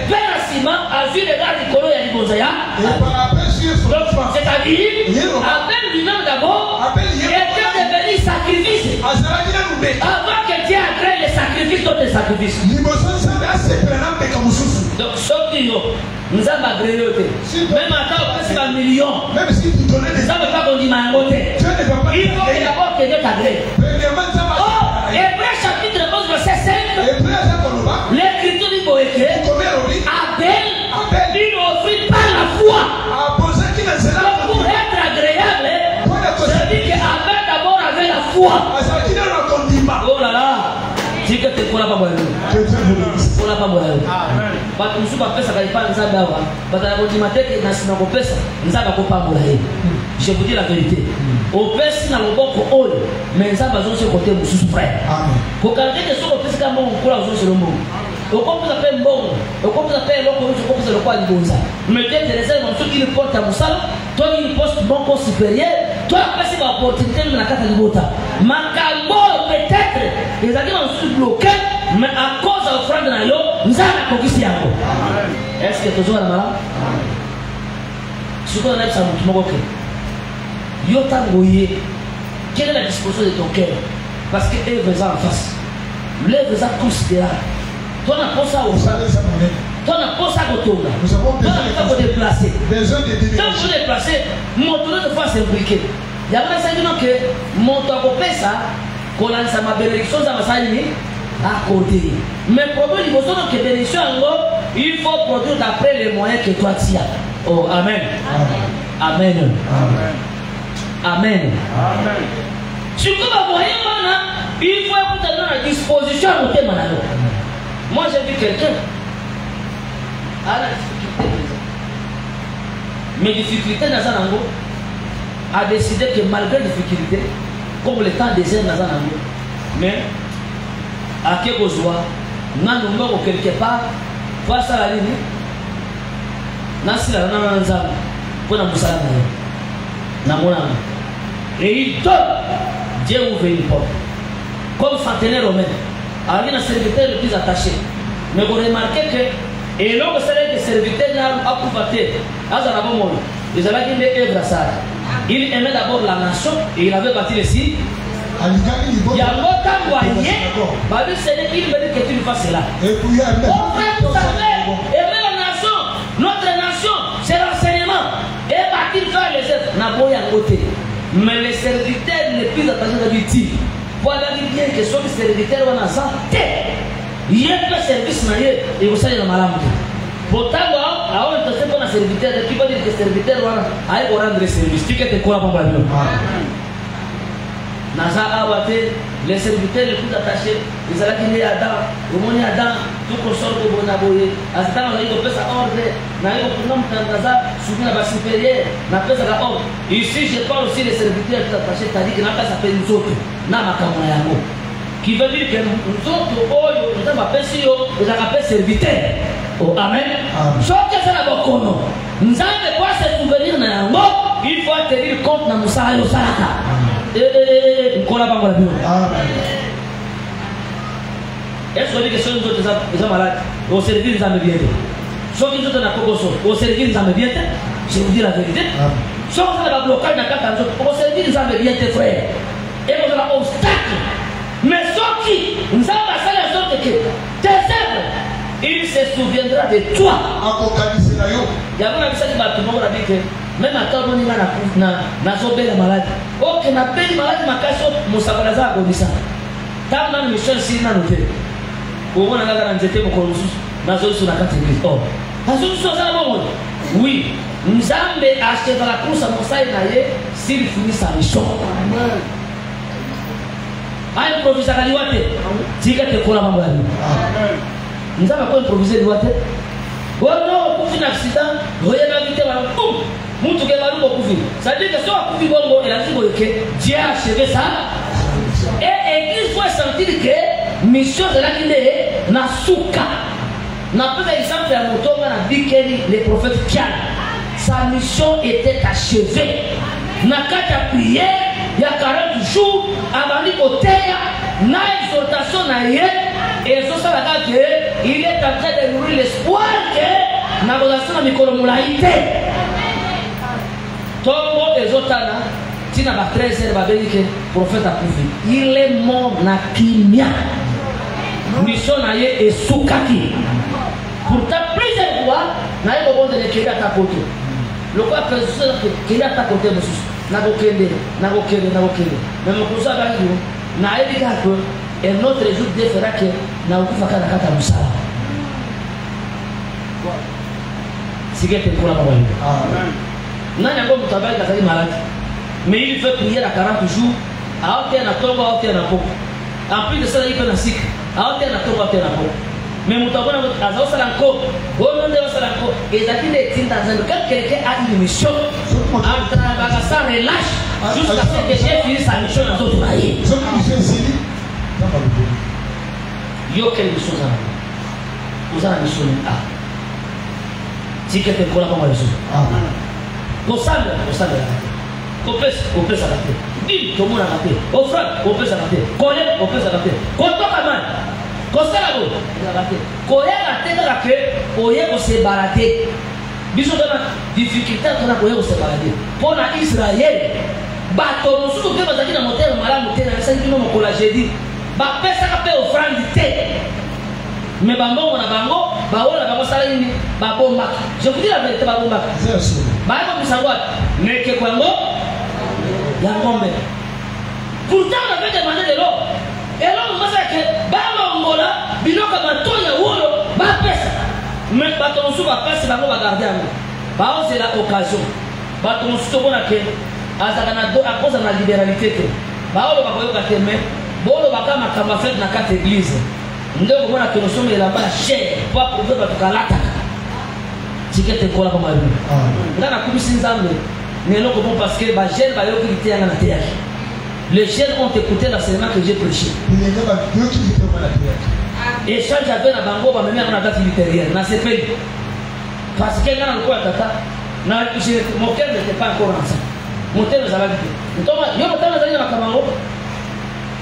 Vénaciment, Azui regarde Nicolo et Libozaya. C'est-à-dire, Abel lui-même d'abord était devenu sacrifice. Avant que Dieu a créé les sacrifices, d'autres les sacrifices. Donc, sauf que nous avons agréé. Même à temps, c'est un million. Même si tu donnais des nous n'avons pas qu'on dit ma côté. Il faut d'abord que Dieu t'agrée. Oh, Hébreu chapitre 11, verset 5. L'écriture dit pour écrire Abel, il offrit par la foi. Donc, pour être agréable, je dis qu'Abel d'abord avait la foi. Oh là là. Dis que tu ne connais pas moi. Tu ne connais pas moi. Parce que nous sommes pas ça quand il parle de ça d'abord. Parce que la continuité que nous sommes pas ça, nous sommes pas moi. Je vous dis la vérité. Au pèse na loboko oil, mais nous avons besoin de ce côté mususu frère. Pour garder que ce côté c'est comme on coule aux sur le monde. Au comme vous appelez bon, au comme vous appelez l'autre, au comme vous le quoi du bonza. Mais Dieu te réserve ceux qui le portent à Moussala, toi il poste bon corps supérieur, toi après c'est ma opportunité de la carte de Bota. Makambo peut-être les amis ont su bloquer, mais à cause de l'offrande de Nayo, nous avons conquis encore. Est-ce que toujours la malade? Ce qu'on a ça nous moque. Yotangoye, quelle est la disposition de ton cœur? Parce que Ève est en face. L'Ève est considérable. Toi, n'a pas ça au sein. Toi, n'a pas ça au tour. Nous avons besoin de déplacer. Besoin de déplacer. Quand vous déplacez, mon tour de fois s'impliquer. Il y a un message que mon tour de ça, qu'on a sa bénédiction, ça va s'aligner à côté. Mais le problème, il faut que bénédiction, il faut produire d'après les moyens que toi tu as. Oh, Amen. Amen. Amen. Amen. Amen. Si vous avez moyen, il faut être dans la disposition de thème. Moi, j'ai vu quelqu'un à la difficulté. Mes difficultés, Nazanango a décidé que malgré les difficultés, comme le temps des airs Nazanango, mais à Kébozwa, Nanongo quelque part, face à la ligne, Nasila Nananzam, pour la Moussala. Et il donne, Dieu ouvre une porte. Comme centenaire romain, avec un serviteur le plus attaché. Mais vous remarquez que, et l'homme c'est que serviteur n'a pas pu battre, ils avaient dit des œuvres à ça. Il aimait d'abord la nation et il avait bâti les sites. Il y a longtemps moyen, Babi Séné, il veut dire que tu le fasses là. On fait tout ça, aimer la nation, notre nation, c'est l'enseignement. Et bâtir faire les œuvres, n'a pas eu à côté. Mais les serviteurs les plus attachés de l'outil, voilà bien que ceux qui sont serviteurs ont la santé. Il y a un service et vous savez le malade. Pourtant, on a un serviteur qui va dire que les serviteurs vont rendre service. Tu sais quoi pour moi? Naza Awate, les serviteurs les plus attachés, les Alakini Adam, le Moni Adam, tout consort de Bonaboye, à ce temps, on a eu de sa ordre, on a eu de nom Naza, soumis à la supérieure, on a fait sa ordre. Ici, je parle aussi des serviteurs plus attachés, c'est-à-dire que n'a pas s'appelé nous autres, Namakamoyamo. Qui veut dire que nous autres, nous avons appelé si nous avons appelé serviteurs. Oh, Amen. Sauf que c'est la bokono. Nous avons pas se souvenir d'un mot, il faut atterrir musala yo salaka nkola bango la bio est-ce que les questions sont malades au service des bien ceux qui sont dans kokoso au service des bien je vous dis la vérité ceux qui sont dans blocage na kata au service des bien frère et on a obstacle mais ceux qui nous avons passé la sorte que tes œuvres il se souviendra de toi. Il y a un message qui m'a dit que même à temps où on a sauvé la maladie, ok, on a payé la maladie, ma casse, mon sabalaza a connu ça. Tant que mission si n'a noté, au moins on a garanti que mon consus n'a pas sur la catégorie. Oh, à ce moment oui, nous avons acheté dans la course à Monsaï Naye s'il finit sa mission. Aïe, professeur Aliwate, tu as été collaboré. Nous avons improvisé le water. Oh non, pour un accident, regardez vite, boum, moutou que malou pour couper. Ça veut dire que si on coupe bongo, il a dit que Dieu a achevé ça. Et il faut sentir que mission de la Guinée n'a souka. N'a pas exemple à Mouton, on a dit que les prophètes Kian, sa mission était achevée. N'a qu'à prier, il y a 40 jours, avant de côté, n'a exhortation n'a rien. Et ce ça que il est en train de nourrir l'espoir que na relation na mikolo mulaite tombo ezotana tina ba 13h ba benike prophète akufi il est mort na kimia mission na ye esukaki pourtant plusieurs fois na ye bon de kenda ta côté le quoi président que kenda ta côté monsieur na kokende même pour ça ba yo na ye dika que et notre jour de fera que na ukufa kana kata musala sigete pour la parole nani ngo mutabali kazali malade mais il fait prier à 40 jours à hauteur na tongo à hauteur na poko en plus de ça il peut na sik à hauteur na tongo à hauteur na poko mais mutabona azo sala encore on ne doit sala encore et dati les tinta zendo quand quelqu'un a une mission entre baga ça relâche jusqu'à ce que j'ai fini sa mission dans d'autres pays yo quelle mission ça vous avez mission si quelqu'un colla pas mal de choses on sale on peut s'adapter dit tout le monde a adapté on frappe on peut s'adapter connaître on peut s'adapter quand on a quand ça là on adapter quand il y a la tête là que on y est on se balader biso dans difficulté on a on se balader pour na Israël bateau nous surtout que bazaki na moteur malamu tena 5 km ko la jeudi ba pesa ka pe offrande te mais bango na bango ba wala bango sala nini ba bomba je vous dis la vérité ba bomba ba ko misangwa neke kwango ya ngombe pourtant on avait demandé de l'eau et là on va dire que ba mongola biloka matoya wolo ba pesa mais ba ton sou ba pesa bango ba garder yango ba c'est la occasion ba ton sou bona ke azakana do à cause de la libéralité te ba wolo ba ko yoka te mais bolo baka makamba fait na carte église ndeko bona que nous sommes là bas cher pas pour faire batukalata tikete kola kama hivi ngana kubisi nzambe mais non comment parce que ba jeune ba yoki kitanga na théâtre les jeunes ont écouté l'enseignement que j'ai prêché et chaque j'avais na bango ba même na date littéraire na CP parce que ngana kwa tata na mon cœur n'était pas encore ensemble mon cœur nous avait dit donc yo motana zali na kamango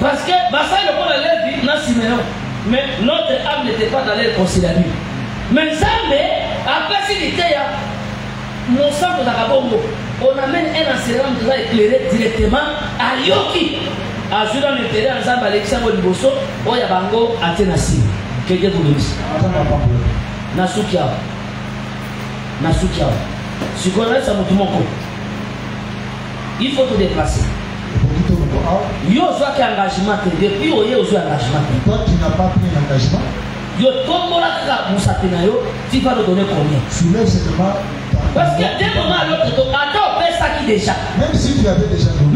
parce que Bassa le pôle Lévi n'a Siméon mais notre âme n'était pas dans l'air considéré mais Zambé a facilité mon sang de la Kabongo on amène un enseignement qui va éclairer directement à Yoki à Judas l'intérieur en Zambé Alexandre Liboso Oya Bango à Tenassi que Dieu vous bénisse Nasukia si vous connaissez ça Moutoumoko il faut te déplacer yo soit engagement depuis yo engagement toi tu n'as pas pris l'engagement yo tombola ka musapina yo tu vas le donner combien soulève seulement parce que d'un moment à l'autre attends on paie ça qui déjà même si tu avais déjà donné